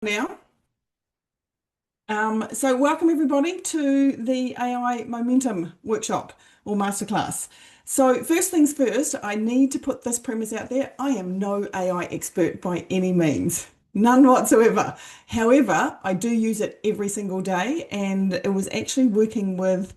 Now. So welcome everybody to the AI Momentum workshop or masterclass. So first things first, I need to put this premise out there. I am no AI expert by any means, none whatsoever. However, I do use it every single day, and it was actually working with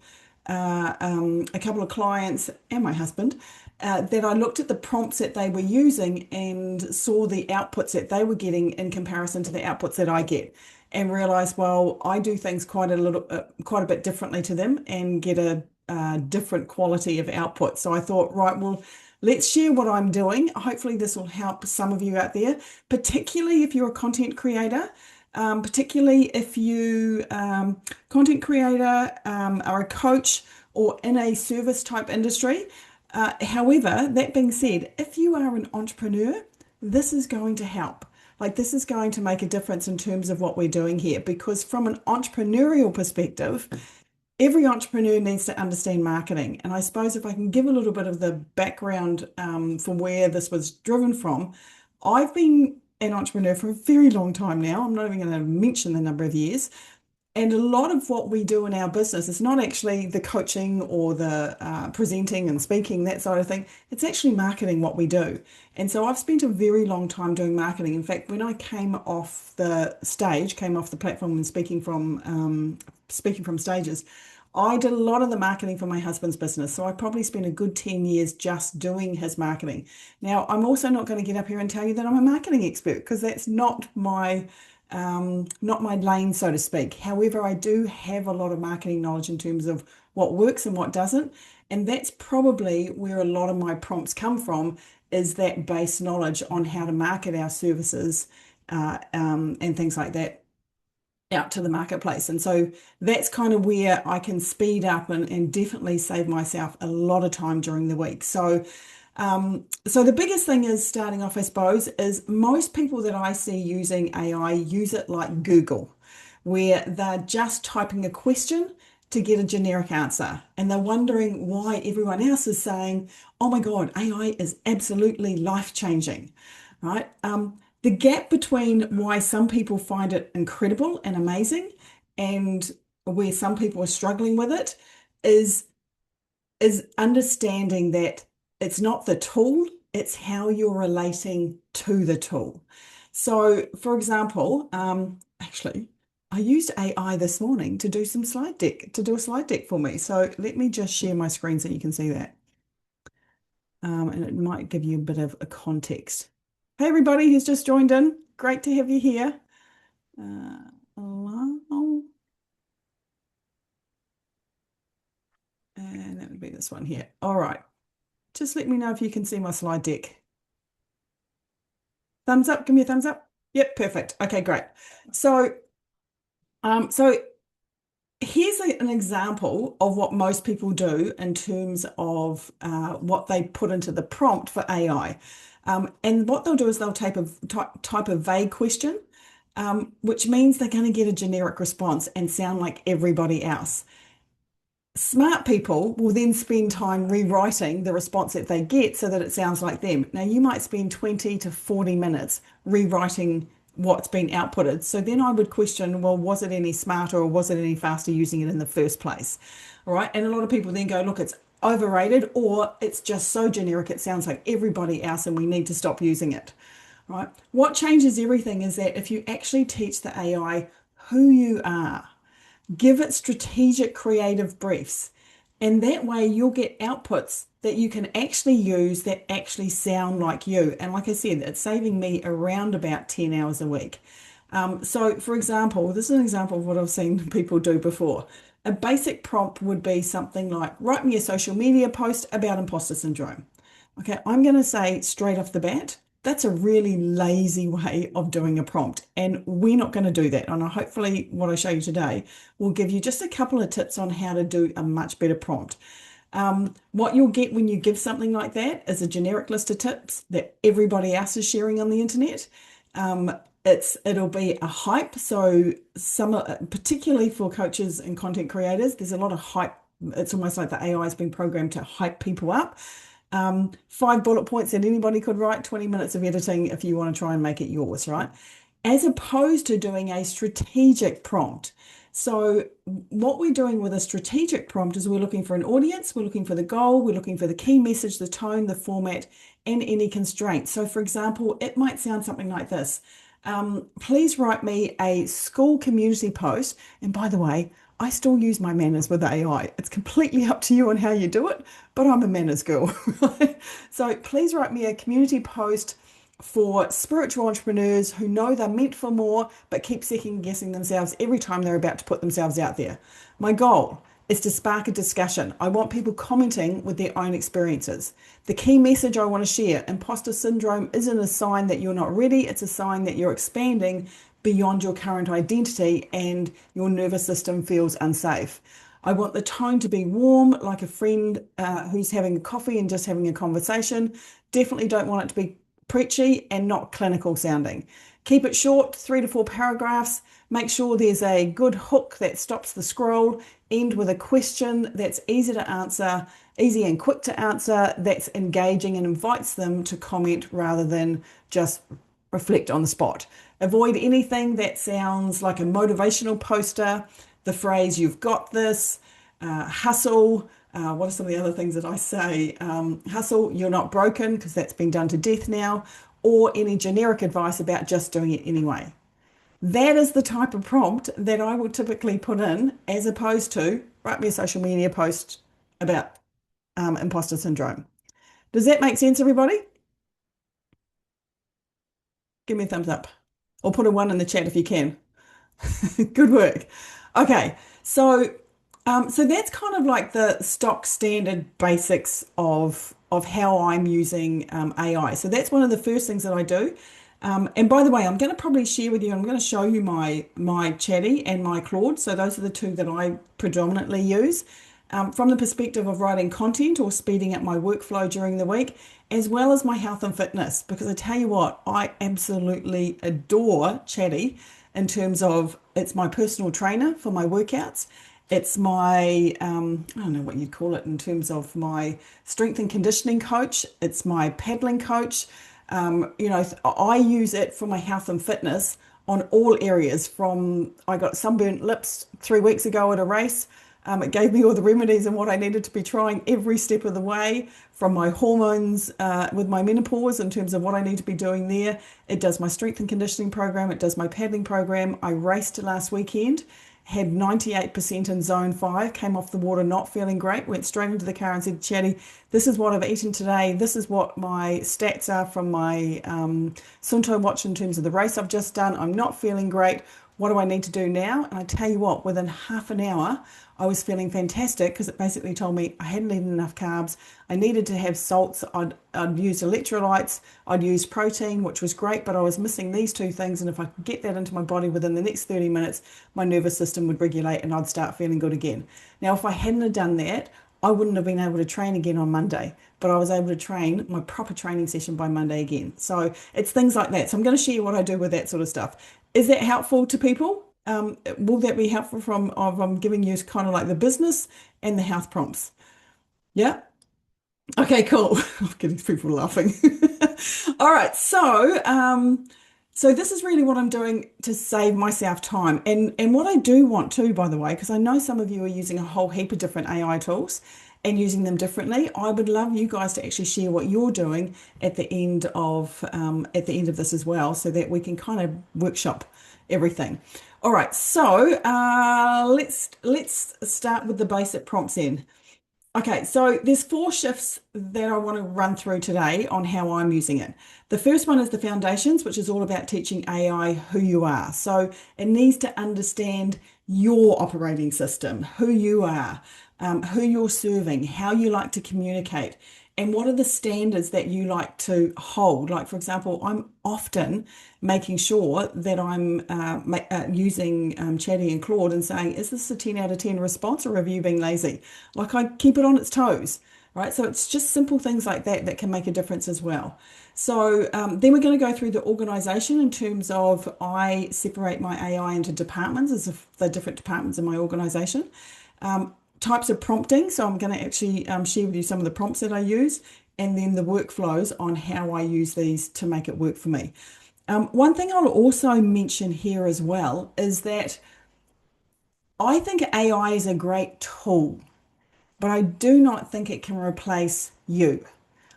a couple of clients and my husband that I looked at the prompts that they were using and saw the outputs that they were getting in comparison to the outputs that I get, and realized, well, I do things quite a bit differently to them and get a different quality of output. So I thought, right, well, let's share what I'm doing. Hopefully, this will help some of you out there, particularly if you're a content creator. Particularly if you content creator are a coach or in a service type industry. However, that being said, if you are an entrepreneur, this is going to help. Like, this is going to make a difference in terms of what we're doing here, because from an entrepreneurial perspective, every entrepreneur needs to understand marketing. And I suppose if I can give a little bit of the background from where this was driven from, I've been an entrepreneur for a very long time now. I'm not even going to mention the number of years. And a lot of what we do in our business is not actually the coaching or the presenting and speaking, that sort of thing. It's actually marketing what we do. And so I've spent a very long time doing marketing. In fact, when I came off the stage, came off the platform and speaking from stages, I did a lot of the marketing for my husband's business. So I probably spent a good 10 years just doing his marketing. Now, I'm also not going to get up here and tell you that I'm a marketing expert, because that's not my lane, so to speak. However, I do have a lot of marketing knowledge in terms of what works and what doesn't. And that's probably where a lot of my prompts come from, is that base knowledge on how to market our services and things like that out to the marketplace. And so that's kind of where I can speed up and definitely save myself a lot of time during the week. So the biggest thing is, starting off, I suppose, is most people that I see using AI use it like Google, where they're just typing a question to get a generic answer. And they're wondering why everyone else is saying, oh my God, AI is absolutely life-changing, right? The gap between why some people find it incredible and amazing and where some people are struggling with it is understanding that it's not the tool, it's how you're relating to the tool. So, for example, actually, I used AI this morning to do a slide deck for me. So let me just share my screen so you can see that. And it might give you a bit of a context. Hey, everybody who's just joined in, great to have you here. Hello. And that would be this one here. All right. Just let me know if you can see my slide deck. Thumbs up, give me a thumbs up. Yep, perfect. Okay, great. So here's an example of what most people do in terms of what they put into the prompt for AI. And what they'll do is they'll type a vague question, which means they're going to get a generic response and sound like everybody else. Smart people will then spend time rewriting the response that they get so that it sounds like them. Now, you might spend 20 to 40 minutes rewriting what's been outputted. So then I would question, well, was it any smarter or was it any faster using it in the first place? All right. And a lot of people then go, look, it's overrated, or it's just so generic, it sounds like everybody else and we need to stop using it. Right. What changes everything is that if you actually teach the AI who you are, give it strategic creative briefs, and that way you'll get outputs that you can actually use that actually sound like you. And like I said, it's saving me around about 10 hours a week. So for example, this is an example of what I've seen people do before. A basic prompt would be something like, write me a social media post about imposter syndrome. Okay, I'm going to say straight off the bat, that's a really lazy way of doing a prompt, and we're not going to do that. And hopefully what I show you today will give you just a couple of tips on how to do a much better prompt. What you'll get when you give something like that is a generic list of tips that everybody else is sharing on the internet. It'll be a hype. So particularly for coaches and content creators, there's a lot of hype. It's almost like the AI has been programmed to hype people up. 5 bullet points that anybody could write, 20 minutes of editing if you want to try and make it yours, right? as opposed to doing a strategic prompt. So, what we're doing with a strategic prompt is we're looking for an audience, we're looking for the goal, we're looking for the key message, the tone, the format, and any constraints. So, for example, it might sound something like this. Please write me a school community post. And by the way, I still use my manners with AI. It's completely up to you on how you do it, but I'm a manners girl. So please write me a community post for spiritual entrepreneurs who know they're meant for more, but keep second guessing themselves every time they're about to put themselves out there. My goal is to spark a discussion. I want people commenting with their own experiences. The key message I want to share: imposter syndrome isn't a sign that you're not ready, it's a sign that you're expanding beyond your current identity and your nervous system feels unsafe. I want the tone to be warm, like a friend who's having a coffee and just having a conversation. Definitely don't want it to be preachy and not clinical sounding. Keep it short, 3 to 4 paragraphs. Make sure there's a good hook that stops the scroll. End with a question that's easy to answer, easy and quick to answer, that's engaging and invites them to comment rather than just reflect on the spot. Avoid anything that sounds like a motivational poster, the phrase, you've got this, hustle. What are some of the other things that I say? Hustle, you're not broken, because that's been done to death now, or any generic advice about just doing it anyway. That is the type of prompt that I would typically put in, as opposed to write me a social media post about imposter syndrome. Does that make sense, everybody? Give me a thumbs up or put a one in the chat if you can. Good work. Okay, so that's kind of like the stock standard basics of how I'm using AI. So that's one of the first things that I do. And by the way, I'm going to probably share with you. I'm going to show you my Chatty and my Claude. So those are the two that I predominantly use. From the perspective of writing content or speeding up my workflow during the week, as well as my health and fitness. Because I tell you what, I absolutely adore Chatty in terms of it's my personal trainer for my workouts. It's my, I don't know what you'd call it in terms of my strength and conditioning coach. It's my paddling coach. I use it for my health and fitness on all areas. From I got sunburnt lips 3 weeks ago at a race. It gave me all the remedies and what I needed to be trying every step of the way, from my hormones with my menopause in terms of what I need to be doing there. It does my strength and conditioning program. It does my paddling program. I raced last weekend, had 98% in zone 5, came off the water not feeling great, went straight into the car and said, Chatty, this is what I've eaten today. This is what my stats are from my Sunto watch in terms of the race I've just done. I'm not feeling great. What do I need to do now? And I tell you what, within half an hour, I was feeling fantastic, because it basically told me I hadn't eaten enough carbs. I needed to have salts. I'd used electrolytes. I'd used protein, which was great, but I was missing these two things. And if I could get that into my body within the next 30 minutes, my nervous system would regulate and I'd start feeling good again. Now, if I hadn't have done that, I wouldn't have been able to train again on Monday, but I was able to train my proper training session by Monday again. So it's things like that. So I'm going to share what I do with that sort of stuff. Is that helpful to people? Will that be helpful of I'm giving you kind of like the business and the health prompts? Yeah. Okay, cool. I'm getting people laughing. All right, so this is really what I'm doing to save myself time. And what I do want to, by the way, because I know some of you are using a whole heap of different AI tools and using them differently. I would love you guys to actually share what you're doing at the end of this as well, so that we can kind of workshop everything. All right, so let's start with the basic prompts in. Okay, so there's 4 shifts that I want to run through today on how I'm using it. The first one is the foundations, which is all about teaching AI who you are. So it needs to understand your operating system, who you are, who you're serving, how you like to communicate, and what are the standards that you like to hold. Like, for example, I'm often making sure that I'm using Chatty and Claude and saying, is this a 10 out of 10 response, or have you been lazy? Like, I keep it on its toes, right? So it's just simple things like that that can make a difference as well. So then we're going to go through the organization in terms of I separate my AI into departments, as if they're different departments in my organization. Types of prompting. So I'm going to actually share with you some of the prompts that I use, and then the workflows on how I use these to make it work for me. One thing I'll also mention here as well is that I think AI is a great tool, but I do not think it can replace you.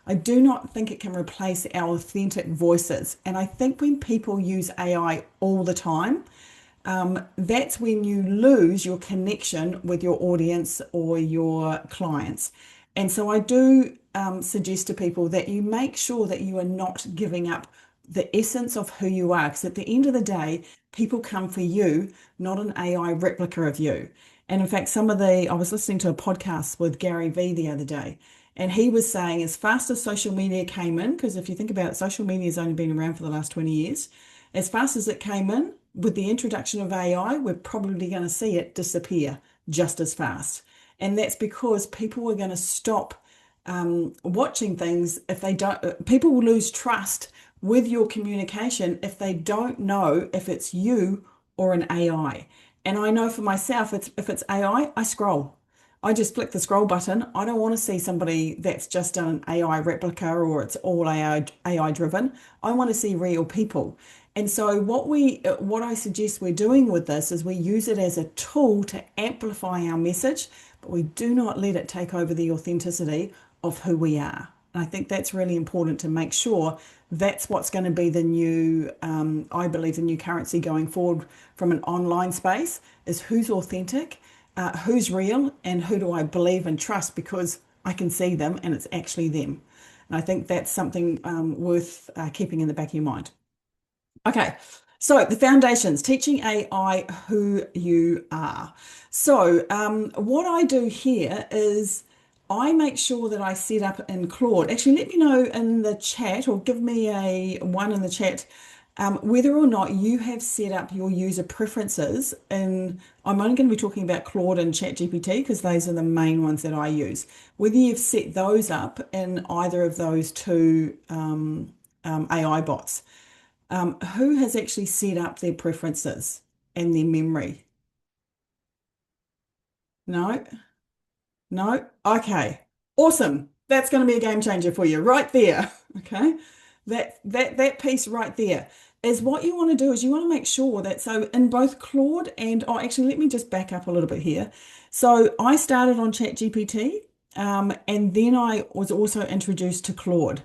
I do not think it can replace our authentic voices. And I think when people use AI all the time, that's when you lose your connection with your audience or your clients. And so I do suggest to people that you make sure that you are not giving up the essence of who you are. Because at the end of the day, people come for you, not an AI replica of you. And in fact, I was listening to a podcast with Gary Vee the other day, and he was saying as fast as social media came in, because if you think about it, social media has only been around for the last 20 years, as fast as it came in, with the introduction of AI, we're probably going to see it disappear just as fast. And that's because people are going to stop watching things if they don't, people will lose trust with your communication if they don't know if it's you or an AI. And I know for myself, if it's AI, I scroll. I just click the scroll button. I don't want to see somebody that's just done an AI replica or it's all AI driven. I want to see real people. And so what I suggest we're doing with this is we use it as a tool to amplify our message, but we do not let it take over the authenticity of who we are. And I think that's really important to make sure that's what's going to be the new, I believe, the new currency going forward from an online space is who's authentic, who's real, and who do I believe and trust because I can see them and it's actually them. And I think that's something worth keeping in the back of your mind. Okay, so the foundations, teaching AI who you are. So, what I do here is I make sure that I set up in Claude. Actually, let me know in the chat or give me a one in the chat whether or not you have set up your user preferences. And I'm only going to be talking about Claude and ChatGPT because those are the main ones that I use. Whether you've set those up in either of those two AI bots. Who has actually set up their preferences and their memory? No, no. Okay, awesome. That's going to be a game changer for you right there. Okay, that piece right there is what you want to do is you want to make sure that so in both Claude and oh, actually, let me just back up a little bit here. So I started on ChatGPT, and then I was also introduced to Claude.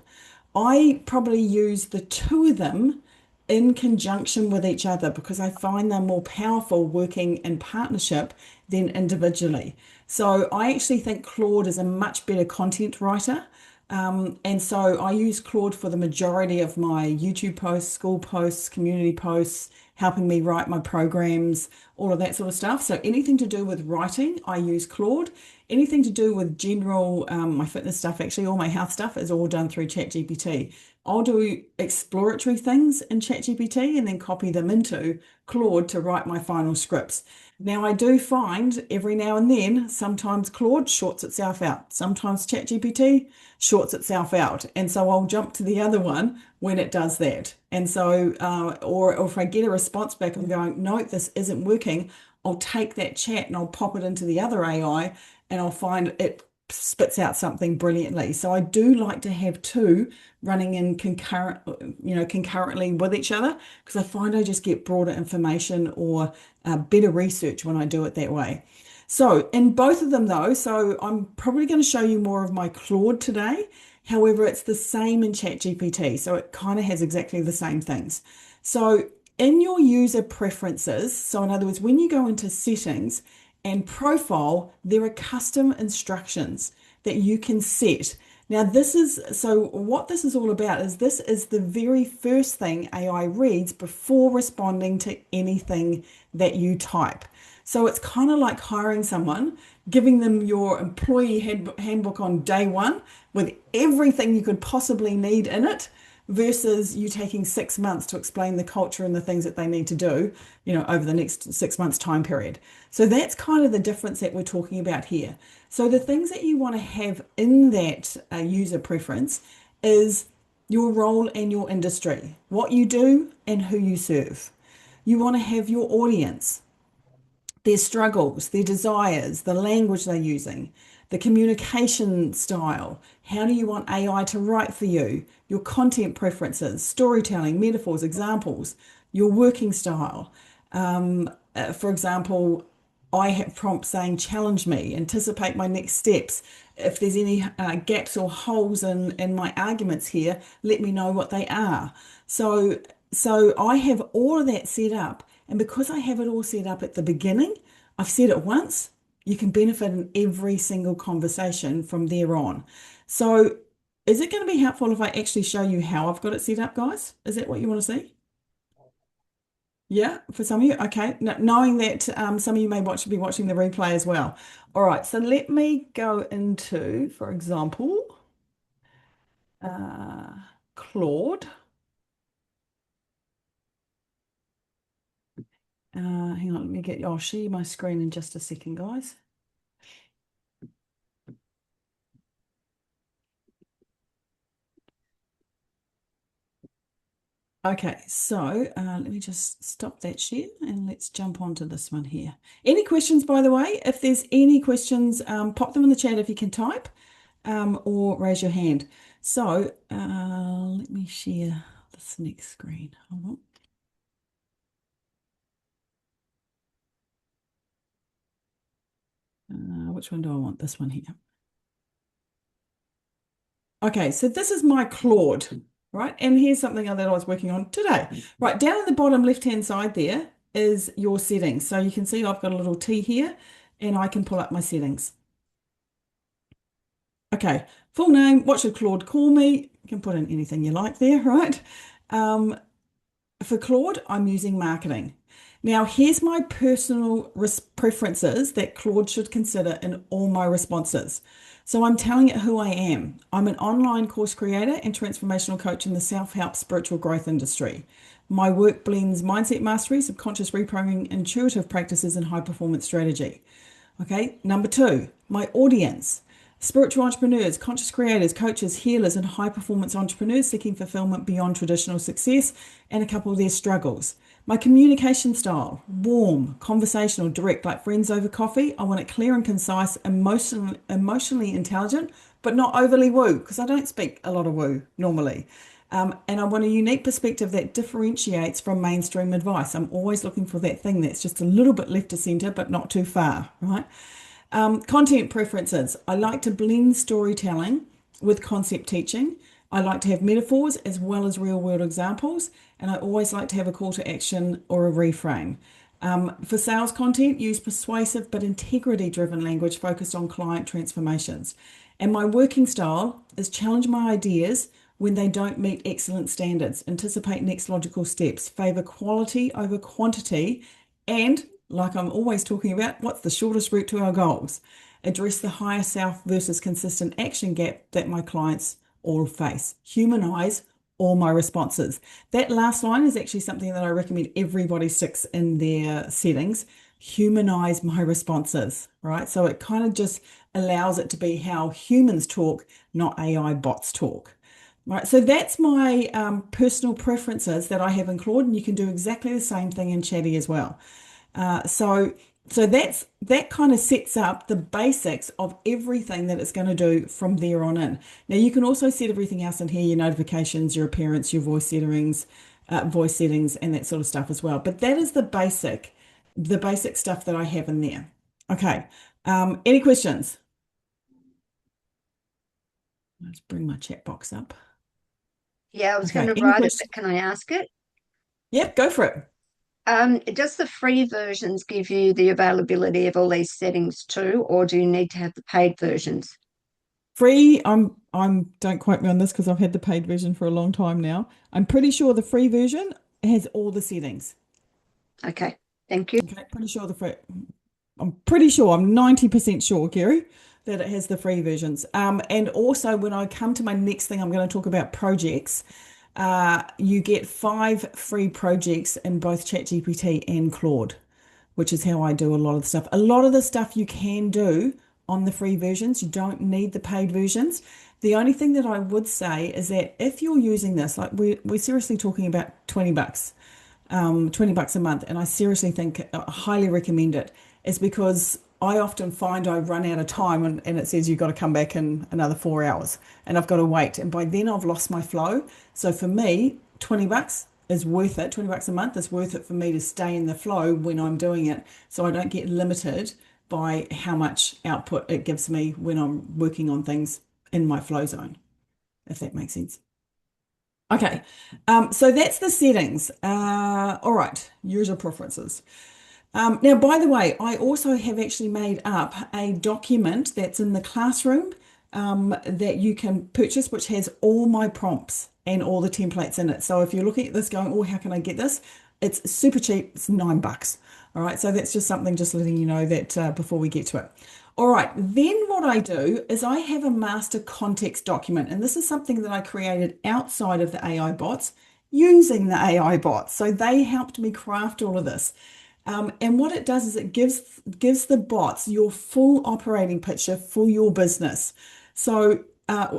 I probably use the two of them in conjunction with each other because I find them more powerful working in partnership than individually. So I actually think Claude is a much better content writer. And so I use Claude for the majority of my YouTube posts, school posts, community posts, helping me write my programs, all of that sort of stuff. So anything to do with writing, I use Claude. Anything to do with general, my fitness stuff, actually, all my health stuff is all done through ChatGPT. I'll do exploratory things in ChatGPT and then copy them into Claude to write my final scripts. Now, I do find every now and then, sometimes Claude shorts itself out. Sometimes ChatGPT shorts itself out. And so I'll jump to the other one when it does that. And so, or if I get a response back, I'm going, no, this isn't working. I'll take that chat and I'll pop it into the other AI and I'll find it spits out something brilliantly. So I do like to have two running in concurrently with each other because I find I just get broader information or better research when I do it that way. So in both of them though, so I'm probably going to show you more of my Claude today. However, it's the same in ChatGPT, so it kind of has exactly the same things. So in your user preferences, so in other words, when you go into settings and profile, there are custom instructions that you can set. Now, so what this is all about is this is the very first thing AI reads before responding to anything that you type. So it's kind of like hiring someone, giving them your employee handbook on day one with everything you could possibly need in it versus you taking 6 months to explain the culture and the things that they need to do, over the next 6 months time period. So that's kind of the difference that we're talking about here. So the things that you want to have in that user preference is your role and your industry, what you do and who you serve. You want to have your audience, their struggles, their desires, the language they're using, the communication style. How do you want AI to write for you? Your content preferences, storytelling, metaphors, examples, your working style. For example, I have prompts saying, challenge me, anticipate my next steps. If there's any gaps or holes in my arguments here, let me know what they are. So, so I have all of that set up. And because I have it all set up at the beginning, I've said it once, you can benefit in every single conversation from there on. So, is it going to be helpful if I actually show you how I've got it set up, guys? Is that what you want to see? Yeah, for some of you. Okay. Knowing that some of you may be watching the replay as well. All right. So let me go into, for example, uh, Claude. Hang on, let me get, I'll share my screen in just a second, guys. Okay, so let me just stop that share and let's jump onto this one here. Any questions, by the way? If there's any questions, pop them in the chat if you can type, or raise your hand. So let me share this next screen. Hold on. Which one do I want? This one here. Okay, so this is my Claude, right? And here's something that I was working on today. Right, down in the bottom left-hand side there is your settings. So you can see I've got a little T here and I can pull up my settings. Okay, full name, what should Claude call me? You can put in anything you like there, right? For Claude, I'm using marketing. Now, here's my personal preferences that Claude should consider in all my responses. So I'm telling it who I am. I'm an online course creator and transformational coach in the self-help spiritual growth industry. My work blends mindset mastery, subconscious reprogramming, intuitive practices, and high performance strategy. Okay, number two, my audience. Spiritual entrepreneurs, conscious creators, coaches, healers, and high performance entrepreneurs seeking fulfillment beyond traditional success and a couple of their struggles. My communication style, warm, conversational, direct, like friends over coffee. I want it clear and concise, emotionally intelligent, but not overly woo, because I don't speak a lot of woo normally. And I want a unique perspective that differentiates from mainstream advice. I'm always looking for that thing that's just a little bit left to center, but not too far, right? Content preferences. I like to blend storytelling with concept teaching. I like to have metaphors as well as real world examples. And I always like to have a call to action or a reframe. For sales content, use persuasive but integrity driven language focused on client transformations. And my working style is challenge my ideas when they don't meet excellent standards, anticipate next logical steps, favor quality over quantity, and like I'm always talking about, what's the shortest route to our goals? Address the higher self versus consistent action gap that my clients all face. Humanize all my responses. That last line is actually something that I recommend everybody sticks in their settings. Humanize my responses, right? So it kind of just allows it to be how humans talk, not AI bots talk. Right, so that's my personal preferences that I have in Claude, and you can do exactly the same thing in Chatty as well. So that kind of sets up the basics of everything that it's going to do from there on in. Now you can also set everything else in here, your notifications, your appearance, your voice settings, and that sort of stuff as well. But that is the basic stuff that I have in there. Okay. Any questions? Let's bring my chat box up. Yeah, I was going Okay. to Any write it, questions? but can I ask it? Yep, go for it. Does the free versions give you the availability of all these settings too, or do you need to have the paid versions? Free, don't quote me on this because I've had the paid version for a long time now. I'm pretty sure the free version has all the settings. Okay, thank you. Okay, pretty sure I'm pretty sure, I'm 90% sure, Gary, that it has the free versions. And also when I come to my next thing, I'm going to talk about projects. You get 5 free projects in both ChatGPT and Claude, which is how I do a lot of the stuff. A lot of the stuff you can do on the free versions. You don't need the paid versions. The only thing that I would say is that if you're using this, like we're seriously talking about 20 bucks, $20 a month, and I seriously think, highly recommend it, is because I often find I run out of time and it says you've got to come back in another 4 hours and I've got to wait. And by then I've lost my flow. So for me, 20 bucks is worth it. 20 bucks a month is worth it for me to stay in the flow when I'm doing it. So I don't get limited by how much output it gives me when I'm working on things in my flow zone, if that makes sense. Okay, so that's the settings. All right, user preferences. Now, by the way, I also have actually made up a document that's in the classroom that you can purchase, which has all my prompts and all the templates in it. So if you're looking at this going, oh, how can I get this? It's super cheap. It's $9. All right, so that's just something just letting you know that before we get to it. All right, then what I do is I have a master context document, and this is something that I created outside of the AI bots using the AI bots. So they helped me craft all of this. And what it does is it gives the bots your full operating picture for your business. So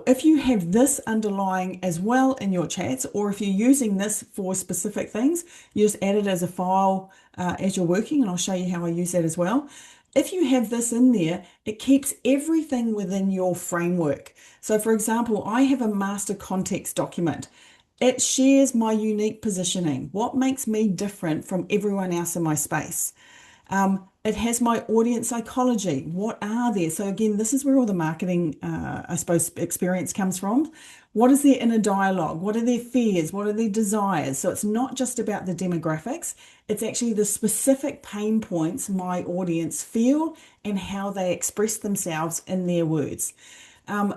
if you have this underlying as well in your chats, or if you're using this for specific things, you just add it as a file as you're working, and I'll show you how I use that as well. If you have this in there, it keeps everything within your framework. So for example, I have a master context document. It shares my unique positioning, what makes me different from everyone else in my space. It has my audience psychology. What are there? So again, this is where all the marketing, I suppose, experience comes from. What is their inner dialogue? What are their fears? What are their desires? So it's not just about the demographics. It's actually the specific pain points my audience feel and how they express themselves in their words.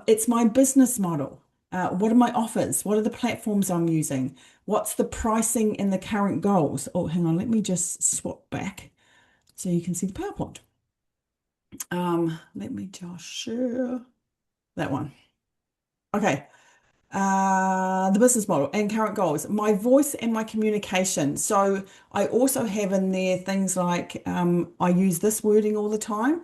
It's my business model. What are my offers? What are the platforms I'm using? What's the pricing and the current goals? Oh, hang on, let me just swap back so you can see the PowerPoint. Let me just share that one. Okay. The business model and current goals, my voice and my communication. So I also have in there things like I use this wording all the time.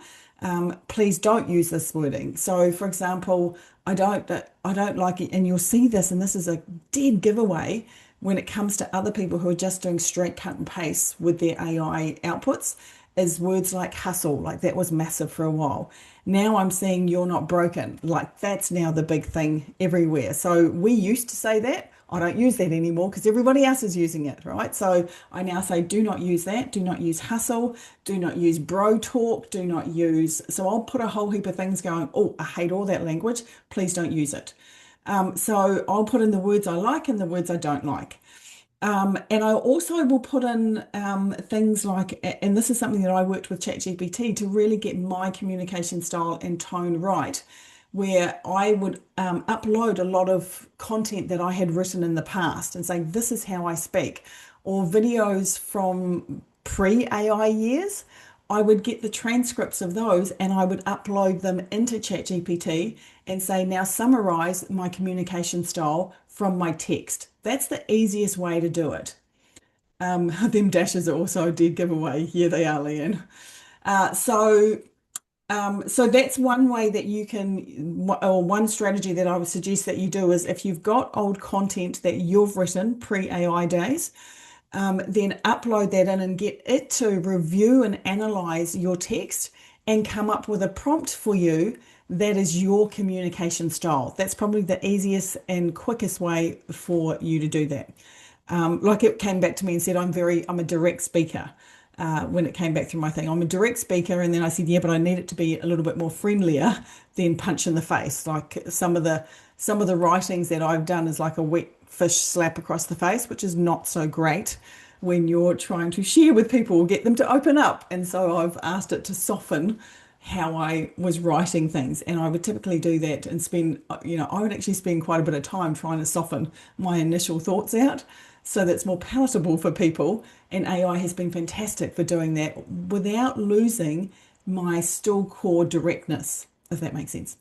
Please don't use this wording. So for example, I don't like it, and you'll see this, and this is a dead giveaway when it comes to other people who are just doing straight cut and paste with their AI outputs, is words like hustle, like that was massive for a while. Now I'm seeing you're not broken, like that's now the big thing everywhere. So we used to say that. I don't use that anymore because everybody else is using it, right? So I now say, do not use that. Do not use hustle. Do not use bro talk. Do not use. So I'll put a whole heap of things going, oh, I hate all that language. Please don't use it. So I'll put in the words I like and the words I don't like. And I also will put in things like, and this is something that I worked with ChatGPT to really get my communication style and tone right, where I would upload a lot of content that I had written in the past and say, this is how I speak, or videos from pre-AI years. I would get the transcripts of those and I would upload them into ChatGPT and say, now summarize my communication style from my text. That's the easiest way to do it. Them dashes are also a dead giveaway. Yeah, they are, Leanne. So that's one way that you can, or one strategy that I would suggest that you do is if you've got old content that you've written pre-AI days, then upload that in and get it to review and analyze your text and come up with a prompt for you that is your communication style. That's probably the easiest and quickest way for you to do that. Like it came back to me and said, I'm a direct speaker. When it came back through my thing, I'm a direct speaker, and then I said, yeah, but I need it to be a little bit more friendlier than punch in the face. Like some of the writings that I've done is like a wet fish slap across the face, which is not so great when you're trying to share with people or get them to open up. And so I've asked it to soften how I was writing things, and I would typically do that and spend, I would actually spend quite a bit of time trying to soften my initial thoughts out so that's more palatable for people. And AI has been fantastic for doing that without losing my still core directness, if that makes sense.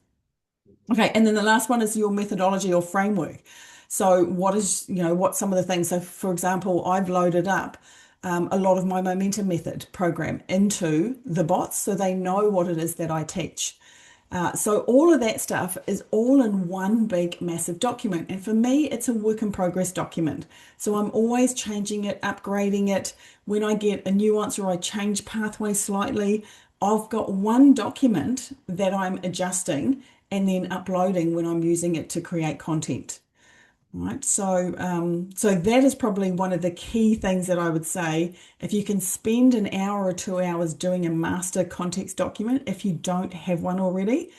Okay, and then the last one is your methodology or framework. So what's some of the things? So for example, I've loaded up a lot of my momentum method program into the bots so they know what it is that I teach. So all of that stuff is all in one big massive document. And for me, it's a work in progress document. So I'm always changing it, upgrading it. When I get a nuance or I change pathways slightly, I've got one document that I'm adjusting and then uploading when I'm using it to create content. Right. So that is probably one of the key things that I would say. If you can spend an hour or 2 hours doing a master context document, if you don't have one already,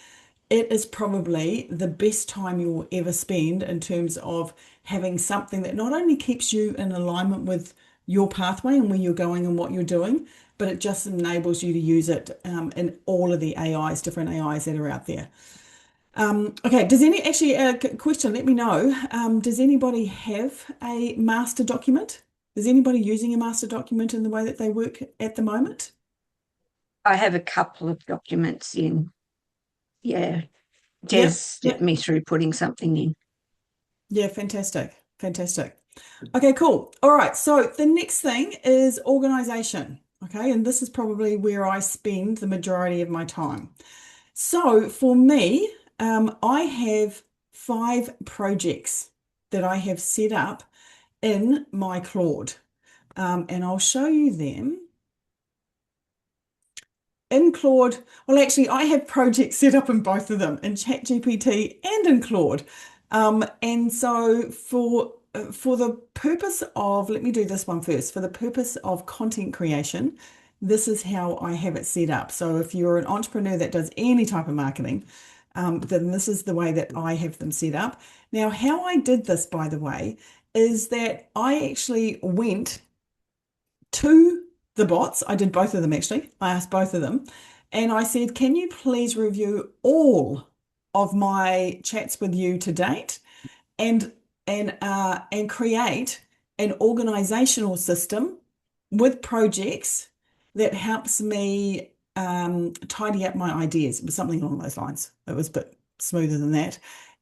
it is probably the best time you will ever spend in terms of having something that not only keeps you in alignment with your pathway and where you're going and what you're doing, but it just enables you to use it in all of the AIs, different AIs that are out there. Okay, does any actually question, let me know. Does anybody have a master document? Is anybody using a master document in the way that they work at the moment? I have a couple of documents in. Yeah. Des Yep, stepped yep. me through putting something in. Yeah, fantastic. Fantastic. Okay, cool. All right. So the next thing is organization. Okay. And this is probably where I spend the majority of my time. So for me, I have 5 projects that I have set up in my Claude. And I'll show you them in Claude. Well, actually, I have projects set up in both of them, in ChatGPT and in Claude. And so for the purpose of, let me do this one first. For the purpose of content creation, this is how I have it set up. So if you're an entrepreneur that does any type of marketing, then this is the way that I have them set up. Now, how I did this, by the way, is that I actually went to the bots. I did both of them actually. I asked both of them and I said, can you please review all of my chats with you to date and and create an organizational system with projects that helps me tidy up my ideas. It was something along those lines. It was a bit smoother than that.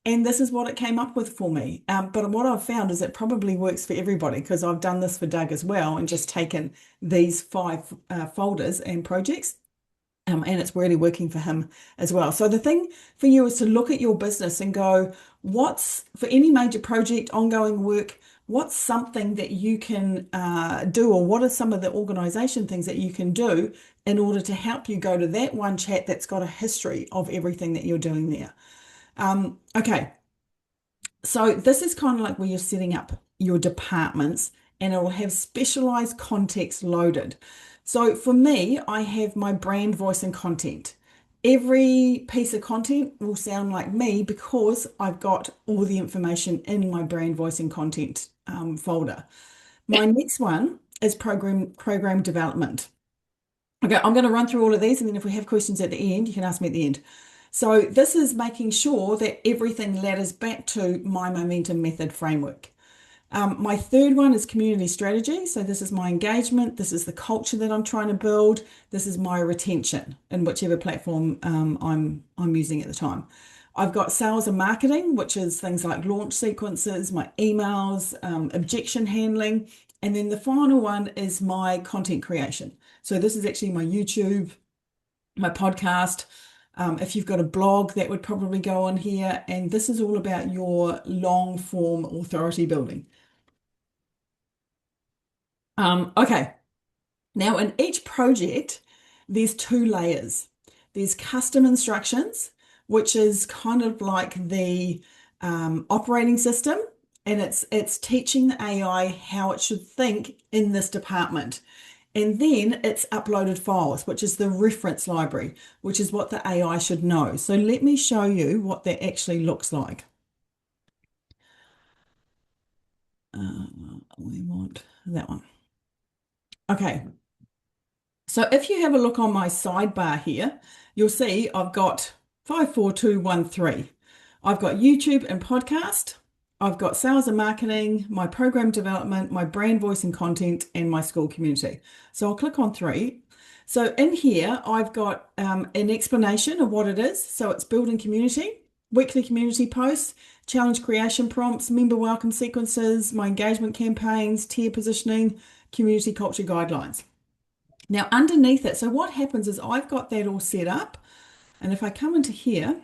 And this is what it came up with for me. But what I've found is it probably works for everybody because I've done this for Doug as well and just taken these 5 folders and projects. And it's really working for him as well. So the thing for you is to look at your business and go, what's for any major project, ongoing work, what's something that you can do, or what are some of the organization things that you can do in order to help you go to that one chat that's got a history of everything that you're doing there. Okay, so this is kind of like where you're setting up your departments and it will have specialized context loaded. So for me, I have my brand, voice, and content. Every piece of content will sound like me because I've got all the information in my brand, voice, and content folder. My next one is program development. Okay, I'm going to run through all of these, and then if we have questions at the end, you can ask me at the end. So this is making sure that everything ladders back to my momentum method framework. My third one is community strategy. So this is my engagement. This is the culture that I'm trying to build. This is my retention in whichever platform I'm using at the time. I've got sales and marketing, which is things like launch sequences, my emails, objection handling. And then the final one is my content creation. So this is actually my YouTube, my podcast. If you've got a blog, that would probably go on here. And this is all about your long form authority building. Okay, now in each project, there's 2 layers. There's custom instructions, which is kind of like the operating system, and it's teaching the AI how it should think in this department. And then it's uploaded files, which is the reference library, which is what the AI should know. So let me show you what that actually looks like. We want that one. Okay. So if you have a look on my sidebar here, you'll see I've got 54213. I've got YouTube and podcast. I've got sales and marketing, my program development, my brand voice and content, and my Skool community. So I'll click on 3. So in here, I've got an explanation of what it is. So it's building community, weekly community posts, challenge creation prompts, member welcome sequences, my engagement campaigns, tier positioning, community culture guidelines. Now underneath it, so what happens is I've got that all set up, and if I come into here,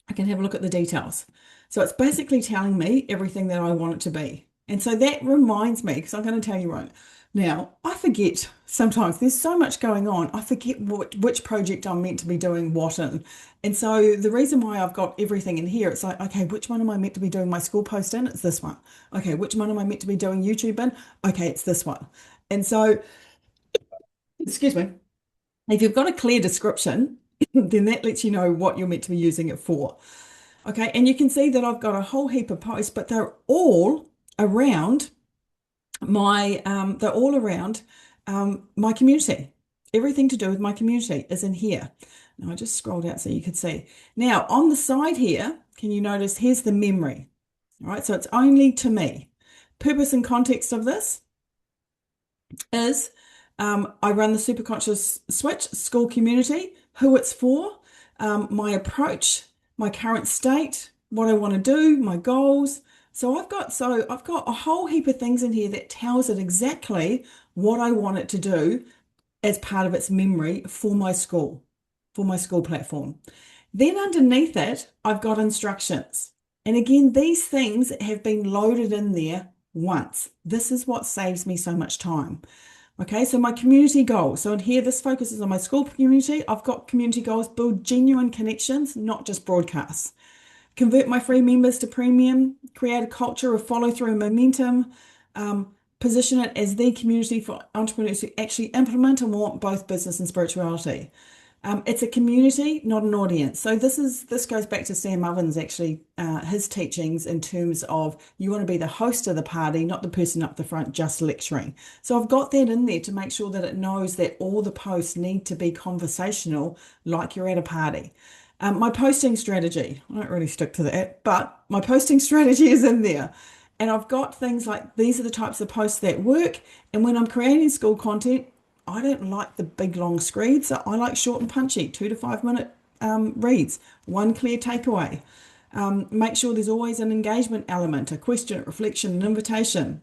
I can have a look at the details. So it's basically telling me everything that I want it to be. And so that reminds me, because I'm going to tell you right now, I forget sometimes there's so much going on. I forget which project I'm meant to be doing what in. And so the reason why I've got everything in here, it's like, okay, which one am I meant to be doing my school post in? It's this one. Okay, which one am I meant to be doing YouTube in? Okay, it's this one. And so, excuse me, if you've got a clear description, then that lets you know what you're meant to be using it for. Okay, and you can see that I've got a whole heap of posts, but around they're all around my community. Everything to do with my community is in here. Now I just scrolled out so you could see. Now on the side here, can you notice here's the memory? All right, so it's only to me. Purpose and context of this is I run the Superconscious Switch Skool community, who it's for, my approach, my current state, what I want to do, my goals. So I've got a whole heap of things in here that tells it exactly what I want it to do as part of its memory for my school platform. Then underneath it, I've got instructions. And again, these things have been loaded in there once. This is what saves me so much time. Okay, so my community goals. So in here, this focuses on my school community. I've got community goals, build genuine connections, not just broadcasts. Convert my free members to premium, create a culture of follow through and momentum, position it as the community for entrepreneurs who actually implement and want both business and spirituality. It's a community, not an audience. So this goes back to Sam Ovens actually, his teachings in terms of you want to be the host of the party, not the person up the front just lecturing. So I've got that in there to make sure that it knows that all the posts need to be conversational, like you're at a party. My posting strategy, I don't really stick to that, but my posting strategy is in there. And I've got things like these are the types of posts that work. And when I'm creating school content, I don't like the big long screeds. I like short and punchy, 2 to 5 minute reads, one clear takeaway. Make sure there's always an engagement element, a question, reflection, an invitation.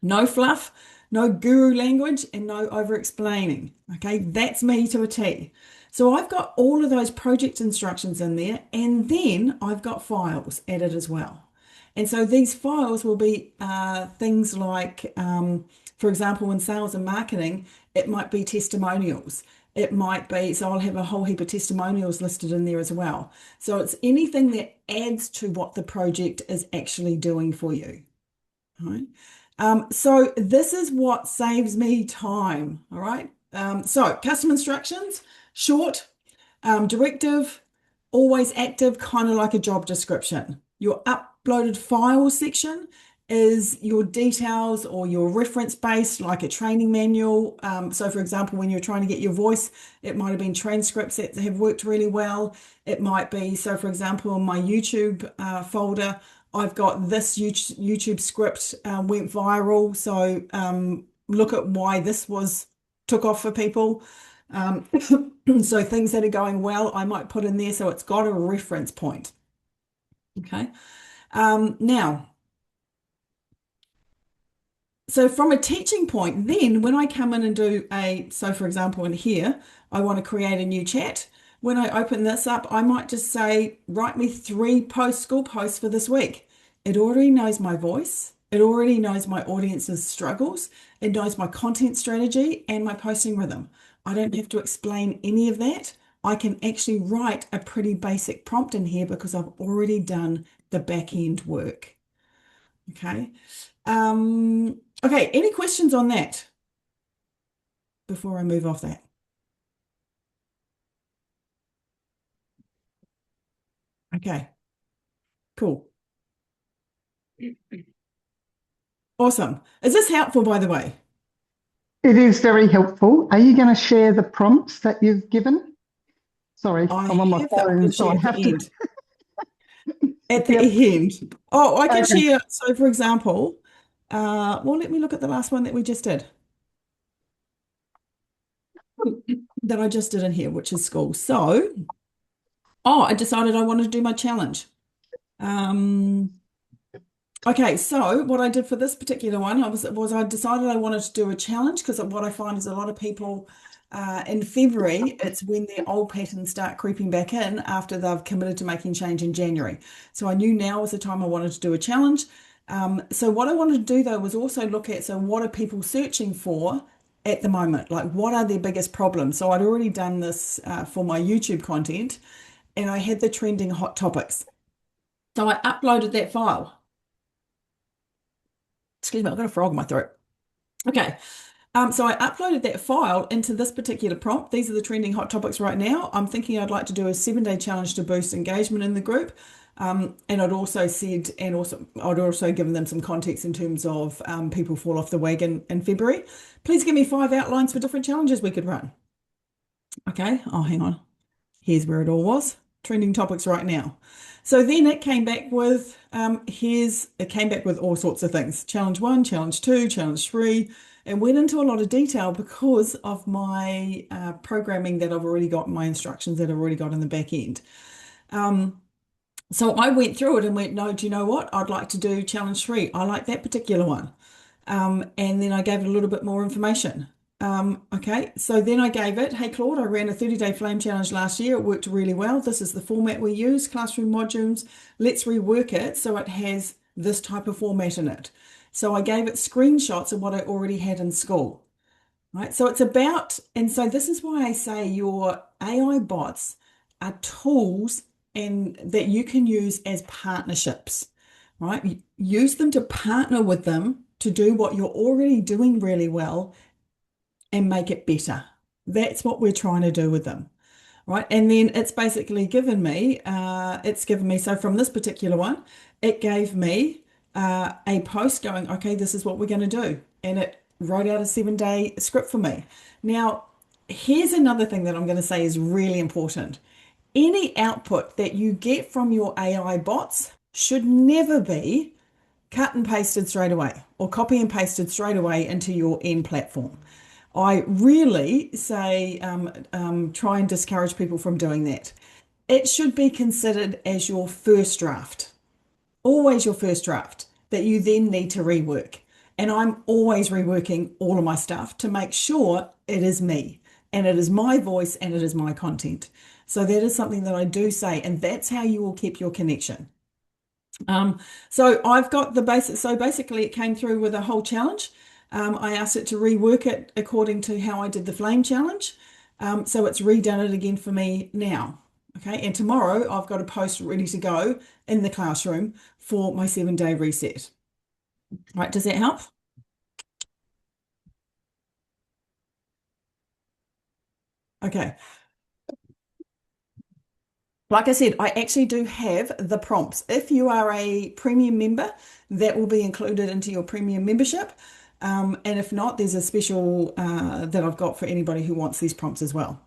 No fluff, no guru language, and no over explaining. Okay, that's me to a T. So I've got all of those project instructions in there, and then I've got files added as well. And so these files will be things like, for example, in sales and marketing, it might be testimonials. It might be, so I'll have a whole heap of testimonials listed in there as well. So it's anything that adds to what the project is actually doing for you. All right. So this is what saves me time. All right. So custom instructions, short, directive, always active, kind of like a job description. Your uploaded files section is your details or your reference base, like a training manual. So for example, when you're trying to get your voice, it might have been transcripts that have worked really well. It might be, so for example, in my YouTube folder, I've got this YouTube script went viral. So look at why this took off for people. So things that are going well, I might put in there so it's got a reference point. Okay. Now, so from a teaching point, then when I come in and do so for example, in here, I want to create a new chat. When I open this up, I might just say, write me 3 school posts for this week. It already knows my voice. It already knows my audience's struggles. It knows my content strategy and my posting rhythm. I don't have to explain any of that. I can actually write a pretty basic prompt in here because I've already done the back end work. Okay. Okay, any questions on that before I move off that? Okay, cool. Awesome. Is this helpful, by the way? It is very helpful. Are you going to share the prompts that you've given? Sorry, I I'm on my have that I can phone, so share I at have the to. end. At the Yep. end. Oh, I can Okay. share. So, for example, well, let me look at the last one that we just did, that I just did in here, which is school. So, I decided I wanted to do my challenge. Um, Okay, so what I did for this particular one was I decided I wanted to do a challenge because what I find is a lot of people in February, it's when their old patterns start creeping back in after they've committed to making change in January. So I knew now was the time I wanted to do a challenge. So what I wanted to do though was also look at, so what are people searching for at the moment? Like what are their biggest problems? So I'd already done this for my YouTube content and I had the trending hot topics. So I uploaded that file. Excuse me, I've got a frog in my throat. Okay. So I uploaded that file into this particular prompt. These are the trending hot topics right now. I'm thinking I'd like to do a 7-day challenge to boost engagement in the group. And I'd also said, and also I'd also given them some context in terms of people fall off the wagon in February. Please give me 5 outlines for different challenges we could run. Okay. Oh, hang on. Here's where it all was. Trending topics right now. So then it came back with it came back with all sorts of things. Challenge 1, challenge 2, challenge 3, and went into a lot of detail because of my programming that I've already got, my instructions that I've already got in the back end. So I went through it and went, no, do you know what? I'd like to do challenge 3. I like that particular one. And then I gave it a little bit more information. Okay, so then I gave it, hey Claude, I ran a 30-day flame challenge last year. It worked really well. This is the format we use, classroom modules. Let's rework it so it has this type of format in it. So I gave it screenshots of what I already had in Skool. Right, so it's about, and so this is why I say your AI bots are tools and that you can use as partnerships, right? Use them to partner with them to do what you're already doing really well and make it better. That's what we're trying to do with them, right? And then it's basically given me, so from this particular one, it gave me a post going, okay, this is what we're going to do. And it wrote out a 7-day script for me. Now, here's another thing that I'm going to say is really important. Any output that you get from your AI bots should never be cut and pasted straight away or copy and pasted straight away into your end platform. I really say try and discourage people from doing that. It should be considered as your first draft, always your first draft that you then need to rework. And I'm always reworking all of my stuff to make sure it is me and it is my voice and it is my content. So that is something that I do say, and that's how you will keep your connection. So I've got the basic, so basically it came through with a whole challenge. I asked it to rework it according to how I did the flame challenge. So it's redone it again for me now. Okay, and tomorrow I've got a post ready to go in the classroom for my 7-day reset. Right, does that help? Okay. Like I said, I actually do have the prompts. If you are a premium member, that will be included into your premium membership. And if not, there's a special that I've got for anybody who wants these prompts as well.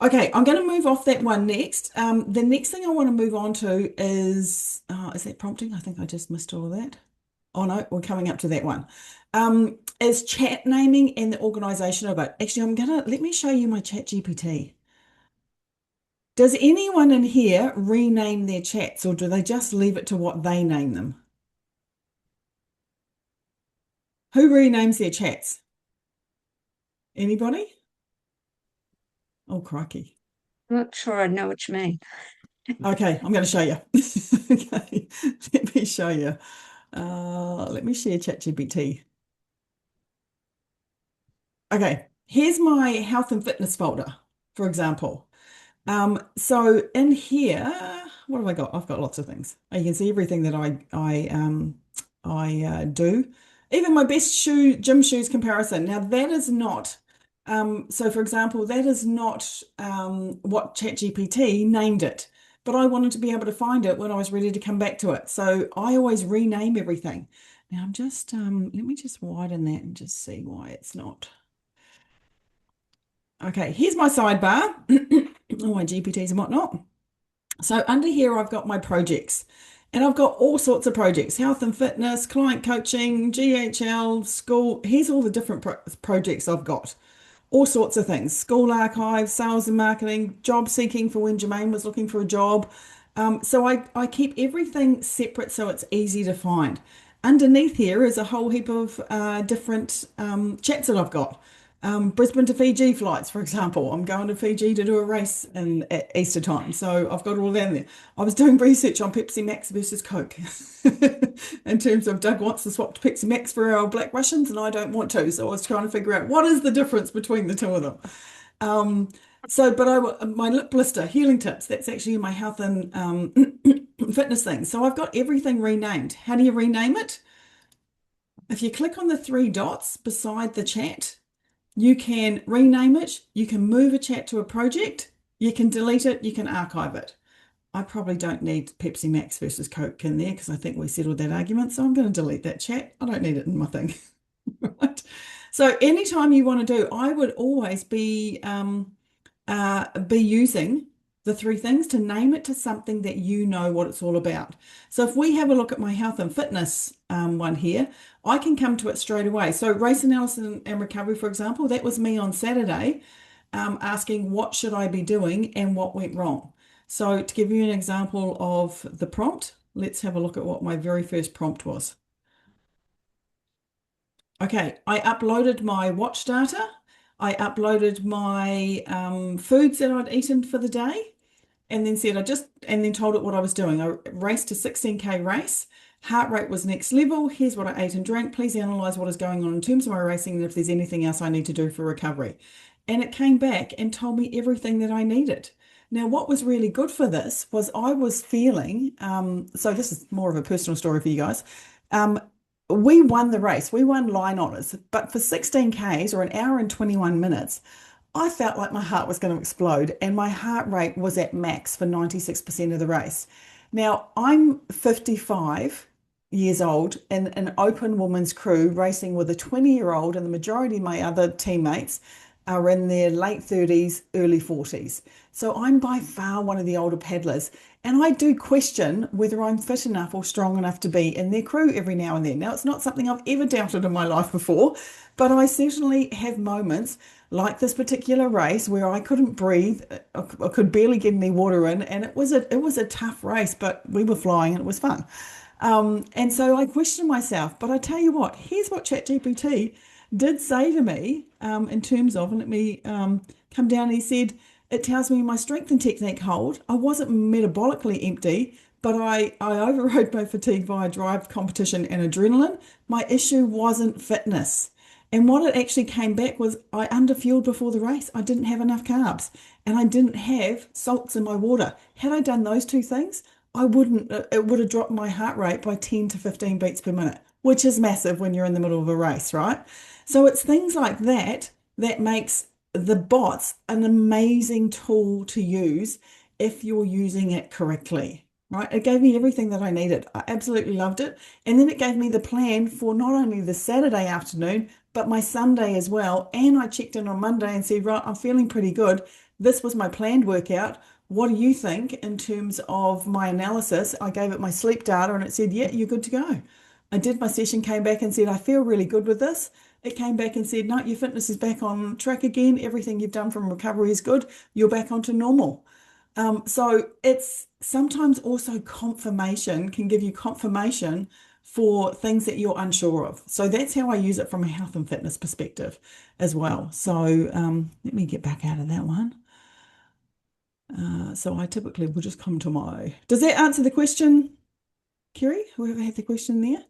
Okay, I'm going to move off that one next. The next thing I want to move on to is that prompting? I think I just missed all of that. Oh no, we're coming up to that one. Is chat naming and the organization of it. Actually, let me show you my chat GPT. Does anyone in here rename their chats or do they just leave it to what they name them? Who renames their chats? Anybody? Oh, crikey. Not sure I know what you mean. Okay, I'm going to show you. Okay, let me show you. Let me share ChatGPT. Okay, here's my health and fitness folder, for example. So in here, what have I got? I've got lots of things. You can see everything that I do. Even my best gym shoes comparison. Now that is not, so for example, that is not what ChatGPT named it, but I wanted to be able to find it when I was ready to come back to it. So I always rename everything. Now I'm just, let me just widen that and just see why it's not. Okay, here's my sidebar, all my GPTs and whatnot. So under here, I've got my projects and I've got all sorts of projects, health and fitness, client coaching, GHL, school. Here's all the different projects I've got, all sorts of things, school archives, sales and marketing, job seeking for when Jermaine was looking for a job. So I keep everything separate so it's easy to find. Underneath here is a whole heap of different chats that I've got. Brisbane to Fiji flights, for example. I'm going to Fiji to do a race at Easter time. So I've got all that in there. I was doing research on Pepsi Max versus Coke in terms of Doug wants to swap to Pepsi Max for our Black Russians and I don't want to. So I was trying to figure out what is the difference between the two of them. Um, but my lip blister, healing tips, that's actually in my health and fitness thing. So I've got everything renamed. How do you rename it? If you click on the three dots beside the chat, you can rename it, you can move a chat to a project, you can delete it, you can archive it. I probably don't need Pepsi Max versus Coke in there because I think we settled that argument. So I'm going to delete that chat. I don't need it in my thing. Right. So anytime you want to do, I would always be using the three things to name it to something that you know what it's all about. So if we have a look at my health and fitness one here, I can come to it straight away. So race analysis and recovery, for example, that was me on Saturday asking what should I be doing and what went wrong. So to give you an example of the prompt, let's have a look at what my very first prompt was. Okay, I uploaded my watch data. I uploaded my foods that I'd eaten for the day and then and then told it what I was doing. I raced a 16K race. Heart rate was next level. Here's what I ate and drank. Please analyze what is going on in terms of my racing and if there's anything else I need to do for recovery. And it came back and told me everything that I needed. Now, what was really good for this was I was feeling, so this is more of a personal story for you guys. We won the race. We won line honours, but for 16 Ks or an hour and 21 minutes, I felt like my heart was going to explode and my heart rate was at max for 96% of the race. Now, I'm 55 years old in an open women's crew racing with a 20-year-old, and the majority of my other teammates are in their late 30s, early 40s. So I'm by far one of the older paddlers. And I do question whether I'm fit enough or strong enough to be in their crew every now and then. Now, it's not something I've ever doubted in my life before, but I certainly have moments like this particular race where I couldn't breathe. I could barely get any water in, and it was a tough race, but we were flying and it was fun. And so I questioned myself, but I tell you what, here's what ChatGPT did say to me in terms of, and let me come down, he said, it tells me my strength and technique hold. I wasn't metabolically empty, but I overrode my fatigue via drive, competition, and adrenaline. My issue wasn't fitness. And what it actually came back was I underfueled before the race. I didn't have enough carbs and I didn't have salts in my water. Had I done those two things, I wouldn't, it would have dropped my heart rate by 10 to 15 beats per minute, which is massive when you're in the middle of a race, right? So it's things like that that makes the bots an amazing tool to use if you're using it correctly, right? It gave me everything that I needed. I absolutely loved it. And then it gave me the plan for not only the Saturday afternoon, but my Sunday as well. And I checked in on Monday and said, right, I'm feeling pretty good. This was my planned workout. What do you think in terms of my analysis? I gave it my sleep data and it said, yeah, you're good to go. I did my session, came back and said, I feel really good with this. It came back and said, no, your fitness is back on track again. Everything you've done from recovery is good. You're back onto normal. So it's sometimes also confirmation, can give you confirmation for things that you're unsure of. So that's how I use it from a health and fitness perspective as well. So let me get back out of that one. So I typically will just come to my, does that answer the question, Kerry? Whoever had the question there?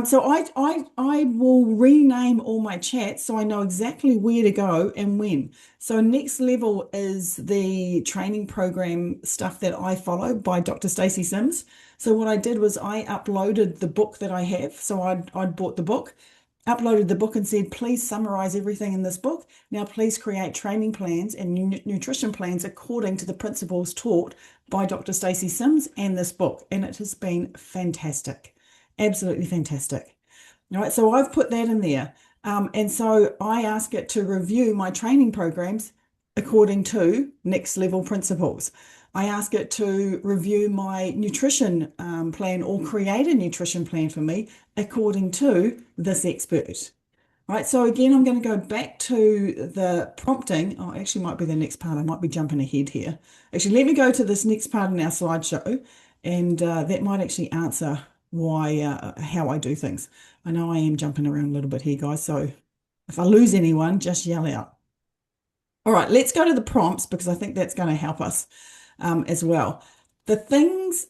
So I will rename all my chats so I know exactly where to go and when. So next level is the training program stuff that I follow by Dr. Stacey Sims. So what I did was I uploaded the book that I have. So I'd bought the book, uploaded the book and said, please summarize everything in this book. Now please create training plans and nutrition plans according to the principles taught by Dr. Stacey Sims and this book. And it has been fantastic. Absolutely fantastic. All right, so I've put that in there. And so I ask it to review my training programs according to next level principles. I ask it to review my nutrition plan or create a nutrition plan for me according to this expert. Right, so again, I'm going to go back to the prompting. Oh, actually might be the next part. I might be jumping ahead here. Actually, let me go to this next part in our slideshow, and that might actually answer why how I do things. I know I am jumping around a little bit here, guys, so If I lose anyone, just yell out. All right, let's go to the prompts because I think that's going to help us as well. The things,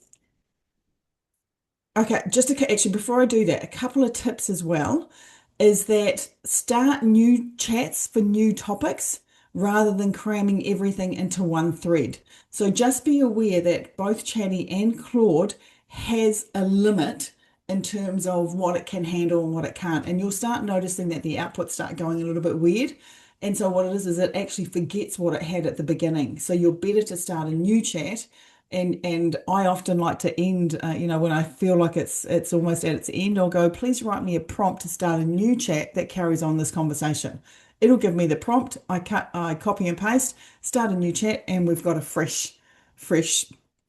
okay, actually, before I do that, a couple of tips as well is that start new chats for new topics rather than cramming everything into one thread. So just be aware that both Chatty and Claude has a limit in terms of what it can handle and what it can't. And you'll start noticing that the outputs start going a little bit weird. And so what it is it actually forgets what it had at the beginning. So you're better to start a new chat. And I often like to end, when I feel like it's almost at its end, I'll go, please write me a prompt to start a new chat that carries on this conversation. It'll give me the prompt. I copy and paste, start a new chat, and we've got a fresh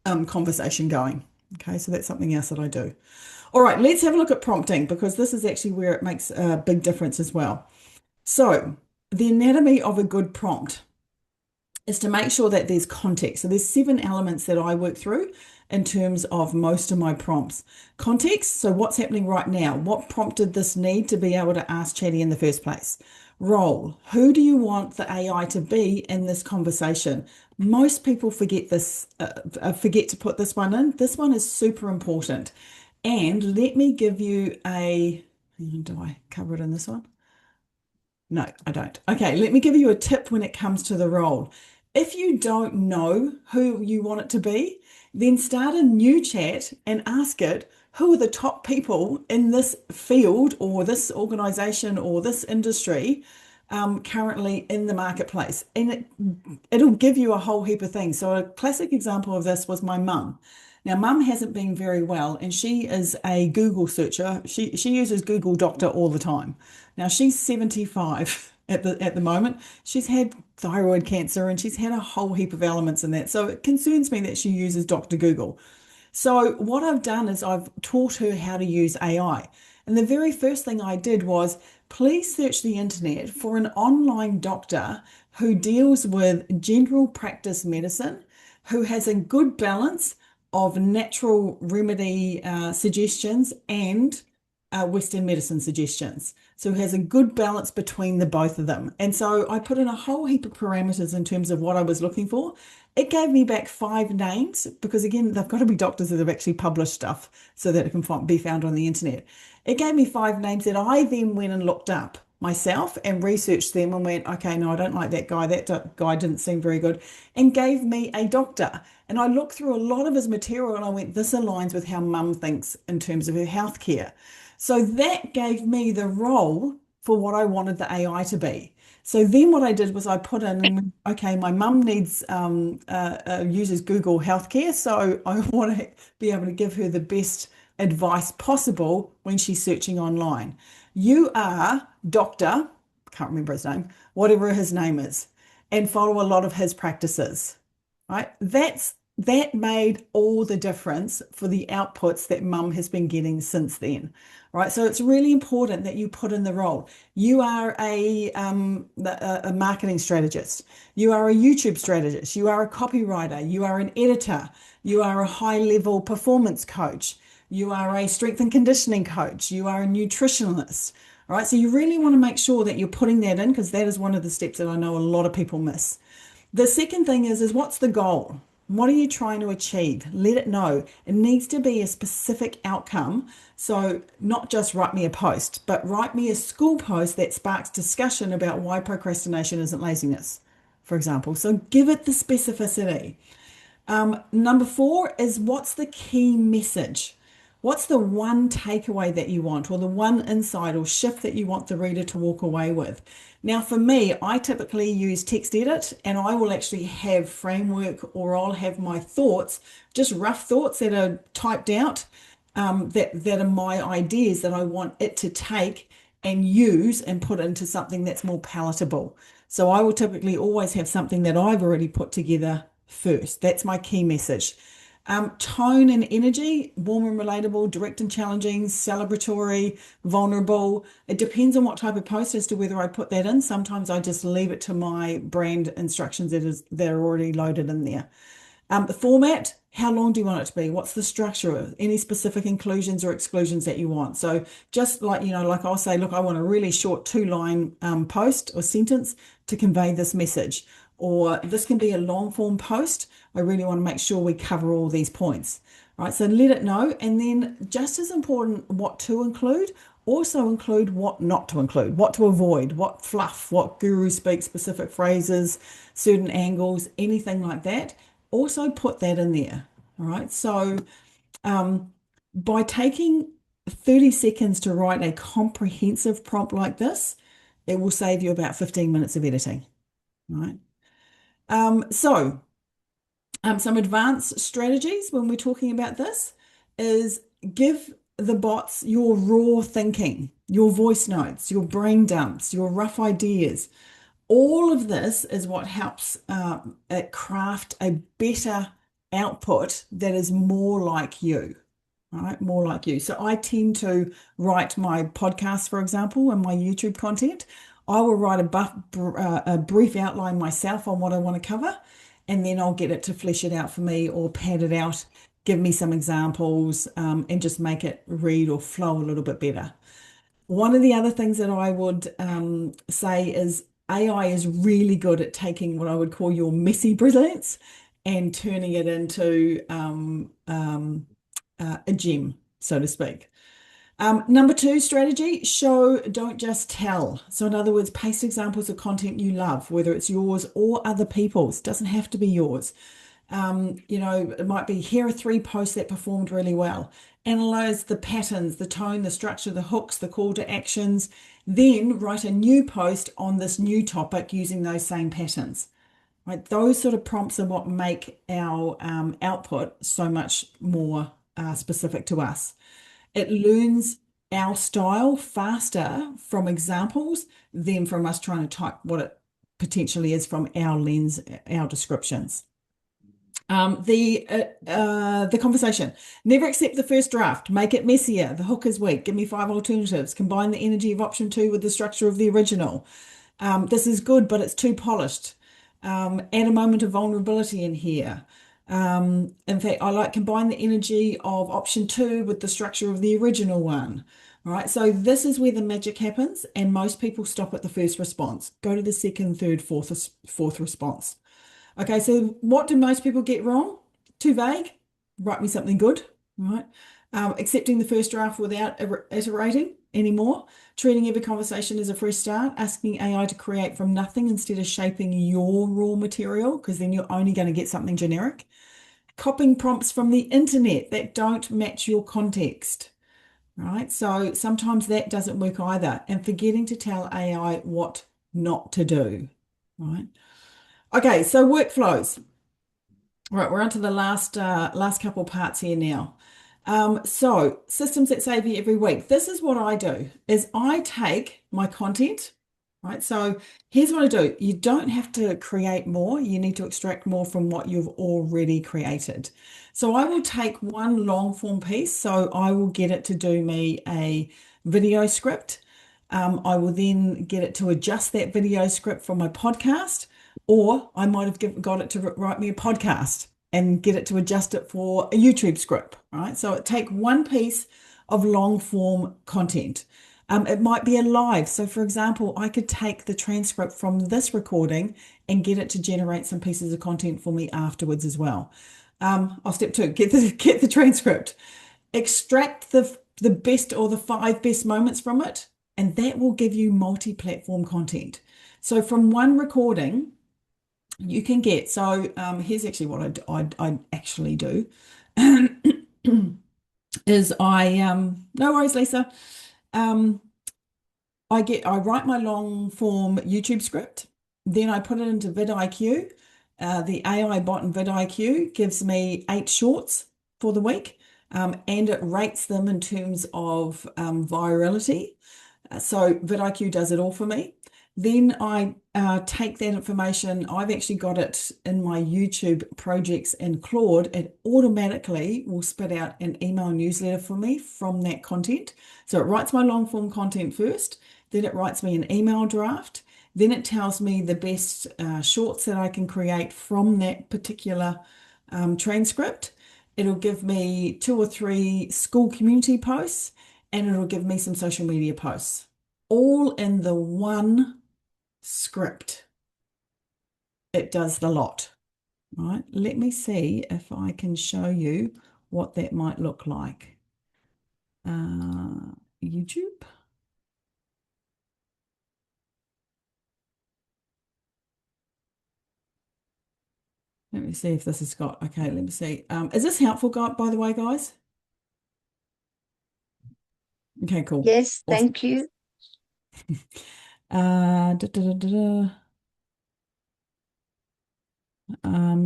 conversation going. Okay, so that's something else that I do. All right, let's have a look at prompting because this is actually where it makes a big difference as well. So the anatomy of a good prompt is to make sure that there's context. So there's 7 elements that I work through in terms of most of my prompts. Context, so what's happening right now? What prompted this need to be able to ask Chatty in the first place? Role, who do you want the AI to be in this conversation? Most people forget this, forget to put this one in. This one is super important. And let me give you do I cover it in this one? No, I don't. Okay, let me give you a tip when it comes to the role. If you don't know who you want it to be, then start a new chat and ask it, who are the top people in this field or this organization or this industry currently in the marketplace? And it'll give you a whole heap of things. So a classic example of this was my mum. Now, mum hasn't been very well, and she is a Google searcher. She uses Google Doctor all the time. Now, she's 75 at the moment. She's had thyroid cancer, and she's had a whole heap of elements in that. So it concerns me that she uses Dr. Google. So what I've done is I've taught her how to use AI. And the very first thing I did was, please search the internet for an online doctor who deals with general practice medicine, who has a good balance of natural remedy suggestions and Western medicine suggestions. So it has a good balance between the both of them. And so I put in a whole heap of parameters in terms of what I was looking for. It gave me back 5 names because, again, they've got to be doctors that have actually published stuff so that it can be found on the internet. It gave me 5 names that I then went and looked up myself and researched them and went, okay, no, I don't like that guy. That guy didn't seem very good, and gave me a doctor. And I looked through a lot of his material and I went, this aligns with how mum thinks in terms of her healthcare. So that gave me the role for what I wanted the AI to be. So then what I did was I put in, okay, my mum needs uses Google Healthcare, so I want to be able to give her the best advice possible when she's searching online. You are Doctor, can't remember his name, whatever his name is, and follow a lot of his practices, right? That made all the difference for the outputs that mum has been getting since then, right? So it's really important that you put in the role. You are a marketing strategist. You are a YouTube strategist. You are a copywriter. You are an editor. You are a high-level performance coach. You are a strength and conditioning coach. You are a nutritionist, right? So you really want to make sure that you're putting that in because that is one of the steps that I know a lot of people miss. The second thing is what's the goal? What are you trying to achieve? Let it know. It needs to be a specific outcome. So not just write me a post, but write me a Skool post that sparks discussion about why procrastination isn't laziness, for example. So give it the specificity. Number 4 is what's the key message? What's the one takeaway that you want, or the one insight or shift that you want the reader to walk away with? Now, for me, I typically use text edit, and I will actually have framework, or I'll have my thoughts, just rough thoughts that are typed out, that are my ideas that I want it to take and use and put into something that's more palatable. So I will typically always have something that I've already put together first. That's my key message. Tone and energy, warm and relatable, direct and challenging, celebratory, vulnerable. It depends on what type of post as to whether I put that in. Sometimes I just leave it to my brand instructions that are already loaded in there. The format, how long do you want it to be? What's the structure? Any specific inclusions or exclusions that you want? So just like, like I'll say, look, I want a really short 2-line post or sentence to convey this message. Or this can be a long form post. I really want to make sure we cover all these points. Right, so let it know. And then just as important, what to include, also include what not to include, what to avoid, what fluff, what guru speak specific phrases, certain angles, anything like that. Also put that in there. All right. So by taking 30 seconds to write a comprehensive prompt like this, it will save you about 15 minutes of editing. All right. Some advanced strategies when we're talking about this is give the bots your raw thinking, your voice notes, your brain dumps, your rough ideas. All of this is what helps it craft a better output that is more like you, right? More like you. So I tend to write my podcast, for example, and my YouTube content. I will write a brief outline myself on what I want to cover, and then I'll get it to flesh it out for me or pad it out, give me some examples, and just make it read or flow a little bit better. One of the other things that I would say is AI is really good at taking what I would call your messy brilliance and turning it into a gem, so to speak. Number 2 strategy, show, don't just tell. So in other words, paste examples of content you love, whether it's yours or other people's. It doesn't have to be yours. It might be, here are 3 posts that performed really well. Analyze the patterns, the tone, the structure, the hooks, the call to actions. Then write a new post on this new topic using those same patterns. Right? Those sort of prompts are what make our output so much more specific to us. It learns our style faster from examples than from us trying to type what it potentially is from our lens, our descriptions. The conversation. Never accept the first draft. Make it messier. The hook is weak. Give me 5 alternatives. Combine the energy of option 2 with the structure of the original. This is good, but it's too polished. Add a moment of vulnerability in here. In fact, I like combine the energy of option 2 with the structure of the original one. All right, so this is where the magic happens, and most people stop at the first response. Go to the second, third, fourth response. Okay, so what do most people get wrong? Too vague. Write me something good, right? Accepting the first draft without iterating anymore. Treating every conversation as a fresh start. Asking AI to create from nothing instead of shaping your raw material, because then you're only going to get something generic. Copying prompts from the internet that don't match your context, right? So sometimes that doesn't work either. And forgetting to tell AI what not to do, right? Okay, so workflows. All right, we're on to the last couple parts here now. So systems that save you every week. This is what I do, is I take my content, right? So here's what I do. You don't have to create more. You need to extract more from what you've already created. So I will take one long form piece. So I will get it to do me a video script. I will then get it to adjust that video script for my podcast, or I might have got it to write me a podcast and get it to adjust it for a YouTube script, right? So take one piece of long form content. It might be a live. So for example, I could take the transcript from this recording and get it to generate some pieces of content for me afterwards as well. Step 2, get the transcript. Extract the best or the 5 best moments from it, and that will give you multi-platform content. So from one recording, you can get, so here's actually what I actually do, is no worries, Lisa. I write my long form YouTube script, then I put it into vidIQ. The AI bot in vidIQ gives me 8 shorts for the week, and it rates them in terms of virality. So vidIQ does it all for me. Then I take that information. I've actually got it in my YouTube projects in Claude. It automatically will spit out an email newsletter for me from that content. So it writes my long form content first, then it writes me an email draft. Then it tells me the best shorts that I can create from that particular transcript. It'll give me 2 or 3 Skool community posts, and it'll give me some social media posts, all in the one script. It does the lot, right? Let me see if I can show you what that might look like. YouTube. Let me see if this has got, okay, let me see. Is this helpful, by the way, guys? Okay, cool. Yes, Awesome. thank you.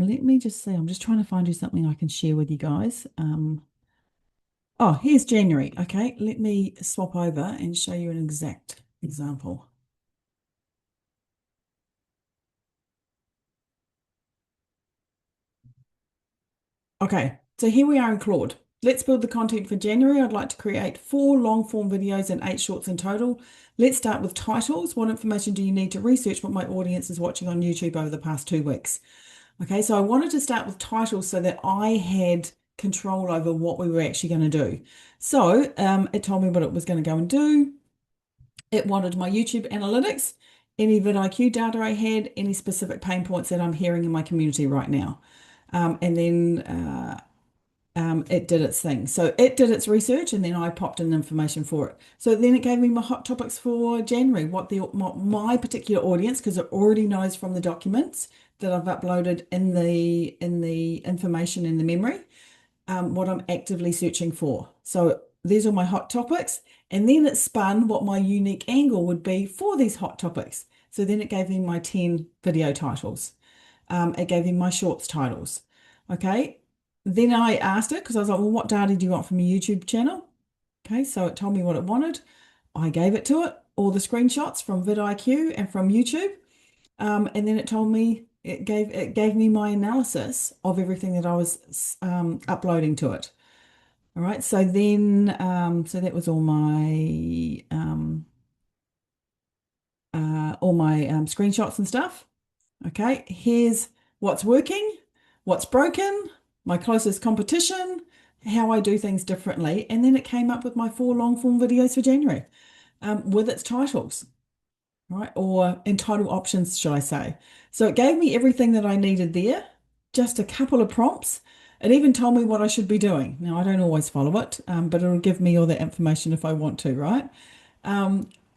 Let me just see. I'm just trying to find you something I can share with you guys. Oh, here's January. Okay, let me swap over and show you an exact example. Okay, so here we are in Claude. Let's build the content for January. I'd like to create 4 long form videos and 8 shorts in total. Let's start with titles. What information do you need to research what my audience is watching on YouTube over the past 2 weeks? Okay, so I wanted to start with titles so that I had control over what we were actually going to do. So it told me what it was going to go and do. It wanted my YouTube analytics, any vidIQ data I had, any specific pain points that I'm hearing in my community right now. And then it did its thing. So it did its research, and then I popped in information for it. So then it gave me my hot topics for January, what my particular audience, because it already knows from the documents that I've uploaded in the information in the memory, what I'm actively searching for. So these are my hot topics, and then it spun what my unique angle would be for these hot topics. So then it gave me my 10 video titles. It gave me my shorts titles. Okay. Then I asked it, because I was like, well, what data do you want from your YouTube channel? Okay, so it told me what it wanted. I gave it to it, all the screenshots from vidIQ and from YouTube. And then it told me, it gave me my analysis of everything that I was uploading to it. All right, so then, so that was all my screenshots and stuff. Okay, here's what's working, what's broken, my closest competition, how I do things differently. And then it came up with my 4 long form videos for January with its titles, right? Or in title options, should I say. So it gave me everything that I needed there, just a couple of prompts. It even told me what I should be doing. Now, I don't always follow it, but it'll give me all that information if I want to, right?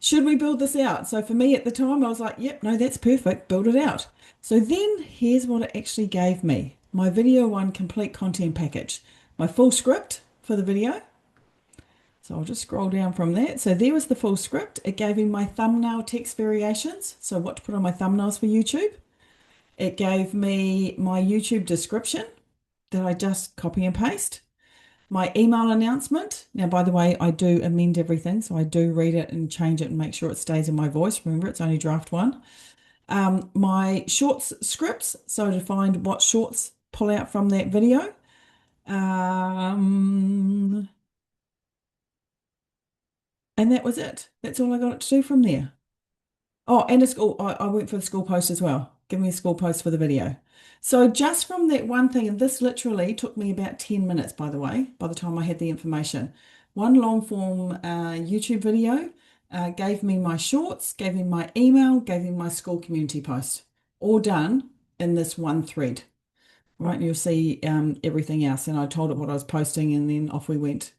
Should we build this out? So for me at the time, I was like, yep, no, that's perfect. Build it out. So then here's what it actually gave me. My video 1 complete content package, my full script for the video. So I'll just scroll down from that. So there was the full script. It gave me my thumbnail text variations. So what to put on my thumbnails for YouTube. It gave me my YouTube description that I just copy and paste. My email announcement. Now, by the way, I do amend everything. So I do read it and change it and make sure it stays in my voice. Remember, it's only draft 1. My shorts scripts. So to find what shorts pull out from that video. And that was it. That's all I got it to do from there. Oh, and a Skool. I went for the Skool post as well. Give me a Skool post for the video. So just from that one thing, and this literally took me about 10 minutes, by the way, by the time I had the information. One long form YouTube video gave me my shorts, gave me my email, gave me my Skool community post, all done in this one thread. Right, and you'll see everything else. And I told it what I was posting, and then off we went.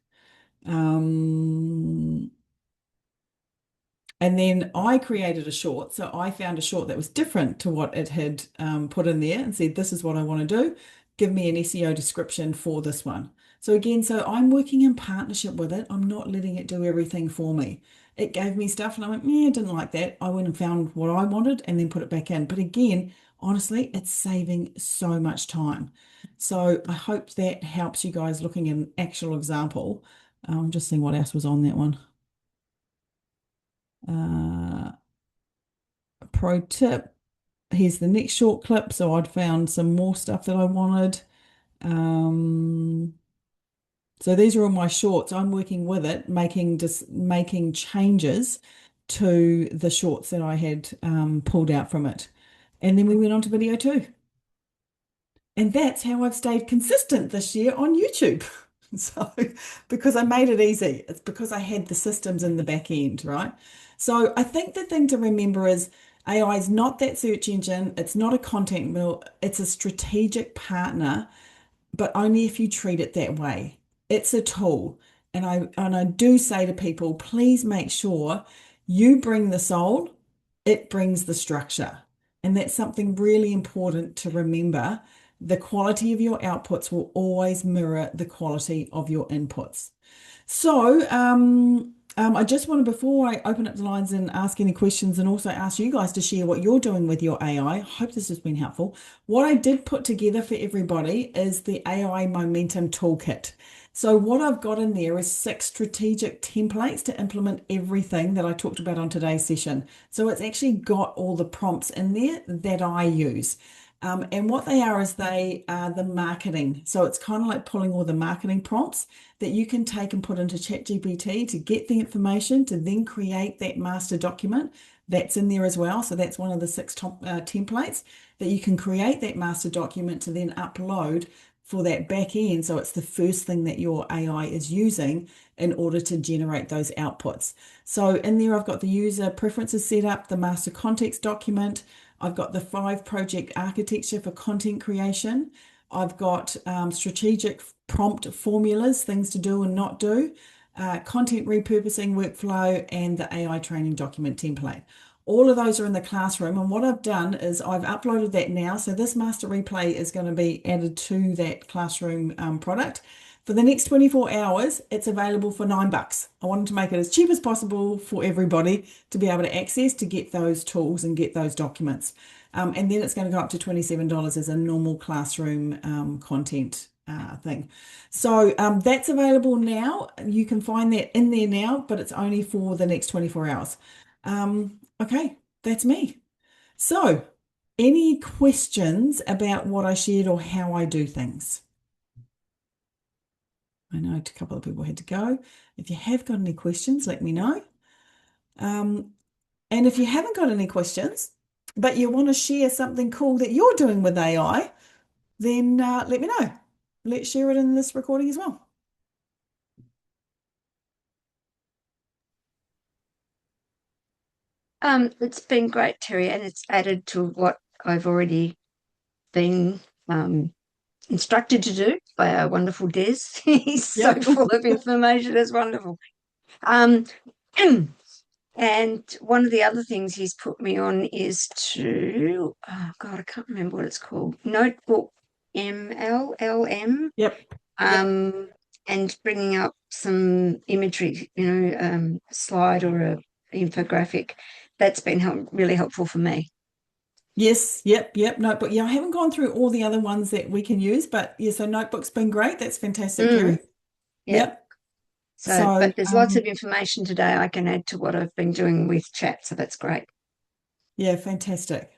And then I created a short. So I found a short that was different to what it had put in there and said, this is what I want to do. Give me an SEO description for this one. So again, so I'm working in partnership with it. I'm not letting it do everything for me. It gave me stuff and I went, I didn't like that. I went and found what I wanted and then put it back in. But again, honestly, it's saving so much time. So I hope that helps you guys looking at an actual example. Just seeing what else was on that one. Pro tip, here's the next short clip. So I'd found some more stuff that I wanted. So these are all my shorts. I'm working with it, making changes to the shorts that I had pulled out from it. And then we went on to video 2. And that's how I've stayed consistent this year on YouTube. So, because I made it easy, it's because I had the systems in the back end, right? So, I think the thing to remember is AI is not that search engine, it's not a content mill, it's a strategic partner, but only if you treat it that way. It's a tool. And I do say to people, please make sure you bring the soul, it brings the structure. And that's something really important to remember. The quality of your outputs will always mirror the quality of your inputs. So, I just wanted, before I open up the lines and ask any questions, and also ask you guys to share what you're doing with your AI. I hope this has been helpful. What I did put together for everybody is the AI Momentum Toolkit. So what I've got in there is 6 strategic templates to implement everything that I talked about on today's session. So it's actually got all the prompts in there that I use. And what they are is they are the marketing. So it's kind of like pulling all the marketing prompts that you can take and put into ChatGPT to get the information to then create that master document. That's in there as well. So that's one of the 6 top templates that you can create that master document to then upload for that back end. So it's the first thing that your AI is using in order to generate those outputs. So in there, I've got the user preferences set up, the master context document. I've got the 5 project architecture for content creation. I've got strategic prompt formulas, things to do and not do, content repurposing workflow, and the AI training document template. All of those are in the classroom. And what I've done is I've uploaded that now. So this master replay is going to be added to that classroom product. For the next 24 hours, it's available for $9. I wanted to make it as cheap as possible for everybody to be able to access to get those tools and get those documents. And then it's going to go up to $27 as a normal classroom content thing. So that's available now. You can find that in there now, but it's only for the next 24 hours. Okay, that's me. So, any questions about what I shared or how I do things? I know a couple of people had to go. If you have got any questions, let me know. And if you haven't got any questions, but you want to share something cool that you're doing with AI, then let me know. Let's share it in this recording as well. It's been great, Terry, and it's added to what I've already been instructed to do by our wonderful Des. He's so Yep. full of information. It's wonderful. Um, and one of the other things he's put me on is to, oh God, I can't remember what it's called. Notebook MLLM. Yep. And bringing up some imagery, slide or a infographic. That's been really helpful for me. Yes, yep. Notebook. Yeah, I haven't gone through all the other ones that we can use, but yeah, so Notebook's been great. That's fantastic, Kerry. Yeah. Yep. But there's lots of information today I can add to what I've been doing with chat, so that's great. Yeah, fantastic.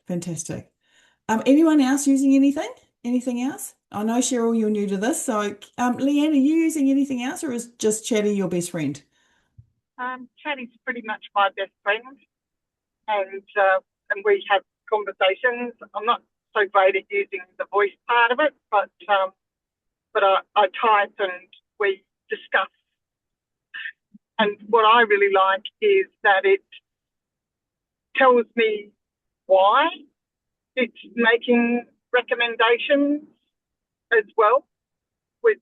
Anyone else using anything? Anything else? I know, Cheryl, you're new to this. So, Leanne, are you using anything else, or is just Chatty your best friend? Chatty's pretty much my best friend, and we have conversations. I'm not so great at using the voice part of it, but I type and we discuss. And what I really like is that it tells me why it's making recommendations as well, which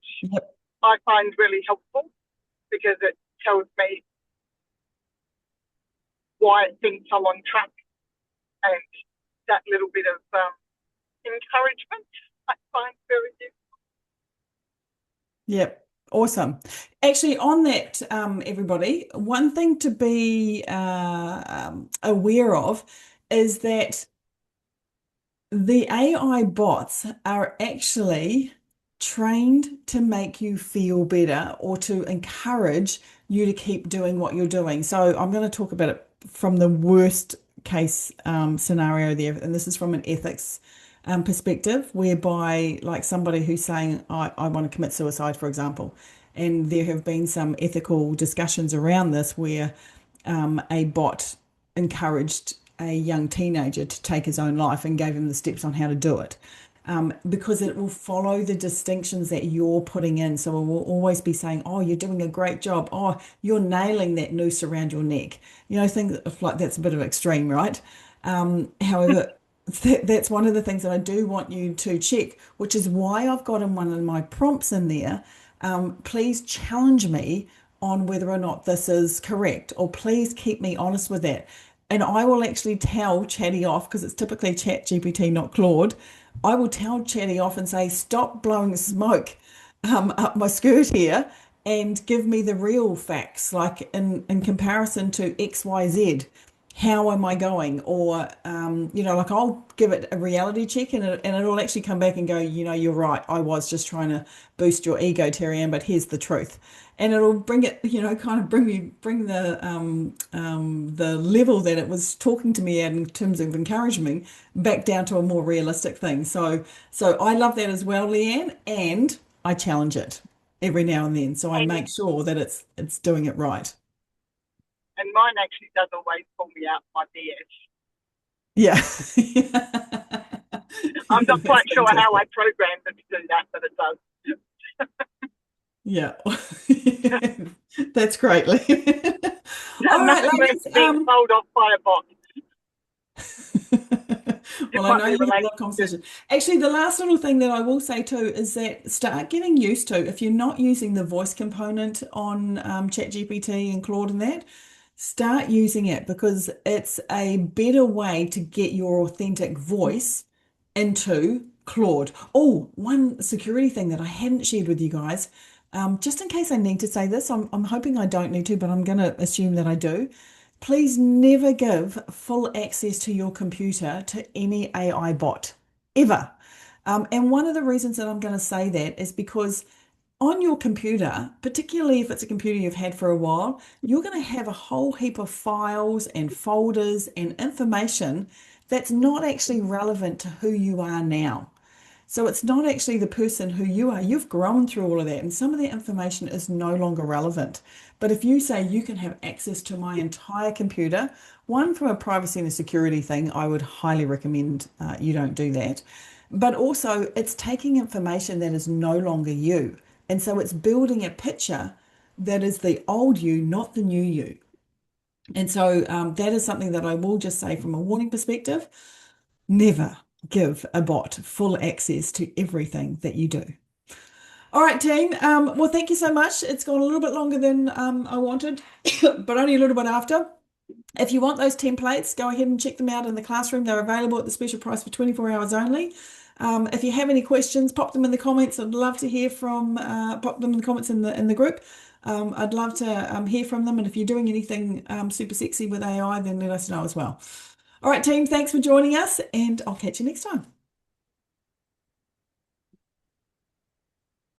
I find really helpful because it tells me why it thinks I'm on track, and that little bit of encouragement I find very useful. Yep. Awesome. Actually, on that, everybody, one thing to be aware of is that the AI bots are actually trained to make you feel better or to encourage you to keep doing what you're doing. So I'm going to talk about it from the worst case scenario there, and this is from an ethics perspective, whereby like somebody who's saying, I want to commit suicide, for example, and there have been some ethical discussions around this where a bot encouraged a young teenager to take his own life and gave him the steps on how to do it. because it will follow the distinctions that you're putting in. So it will always be saying, oh, you're doing a great job. Oh, you're nailing that noose around your neck. Things like that's a bit of extreme, right? However, that's one of the things that I do want you to check, which is why I've got in one of my prompts in there. Please challenge me on whether or not this is correct, or please keep me honest with that. And I will actually tell Chatty off, because it's typically ChatGPT, not Claude. I will tell Chatty off and say, stop blowing smoke up my skirt here and give me the real facts, like in comparison to XYZ. How am I going? Or, like I'll give it a reality check, and it'll actually come back and go, you're right. I was just trying to boost your ego, Terry Ann, but here's the truth. And it'll bring it, kind of bring the level that it was talking to me at in terms of encouraging me back down to a more realistic thing. So I love that as well, Leanne, and I challenge it every now and then. So I And, make sure that it's doing it right. and mine actually does always pull me out my BS. Yeah. I'm not quite That's sure how I fantastic. programmed it to do that, but it does. Yeah. That's great, Lee. All right, Nothing worse ladies. than being told off by a bot. It Well, I might know be you have a lot related of to, conversation. Actually, the last little thing that I will say too is that start getting used to, if you're not using the voice component on ChatGPT and Claude and that, start using it, because it's a better way to get your authentic voice into Claude. Oh, one security thing that I hadn't shared with you guys, just in case I need to say this, I'm hoping I don't need to, but I'm going to assume that I do. Please never give full access to your computer to any AI bot, ever. And one of the reasons that I'm going to say that is because on your computer, particularly if it's a computer you've had for a while, you're going to have a whole heap of files and folders and information that's not actually relevant to who you are now. So it's not actually the person who you are. You've grown through all of that, and some of that information is no longer relevant. But if you say you can have access to my entire computer, one, from a privacy and a security thing, I would highly recommend you don't do that. But also, it's taking information that is no longer you. And so it's building a picture that is the old you, not the new you. And so that is something that I will just say from a warning perspective. Never give a bot full access to everything that you do. All right, team. Well, thank you so much. It's gone a little bit longer than I wanted, but only a little bit after. If you want those templates, go ahead and check them out in the classroom. They're available at the special price for 24 hours only. If you have any questions, pop them in the comments. I'd love to hear from, pop them in the comments in the group. I'd love to hear from them. And if you're doing anything super sexy with AI, then let us know as well. All right, team, thanks for joining us, and I'll catch you next time.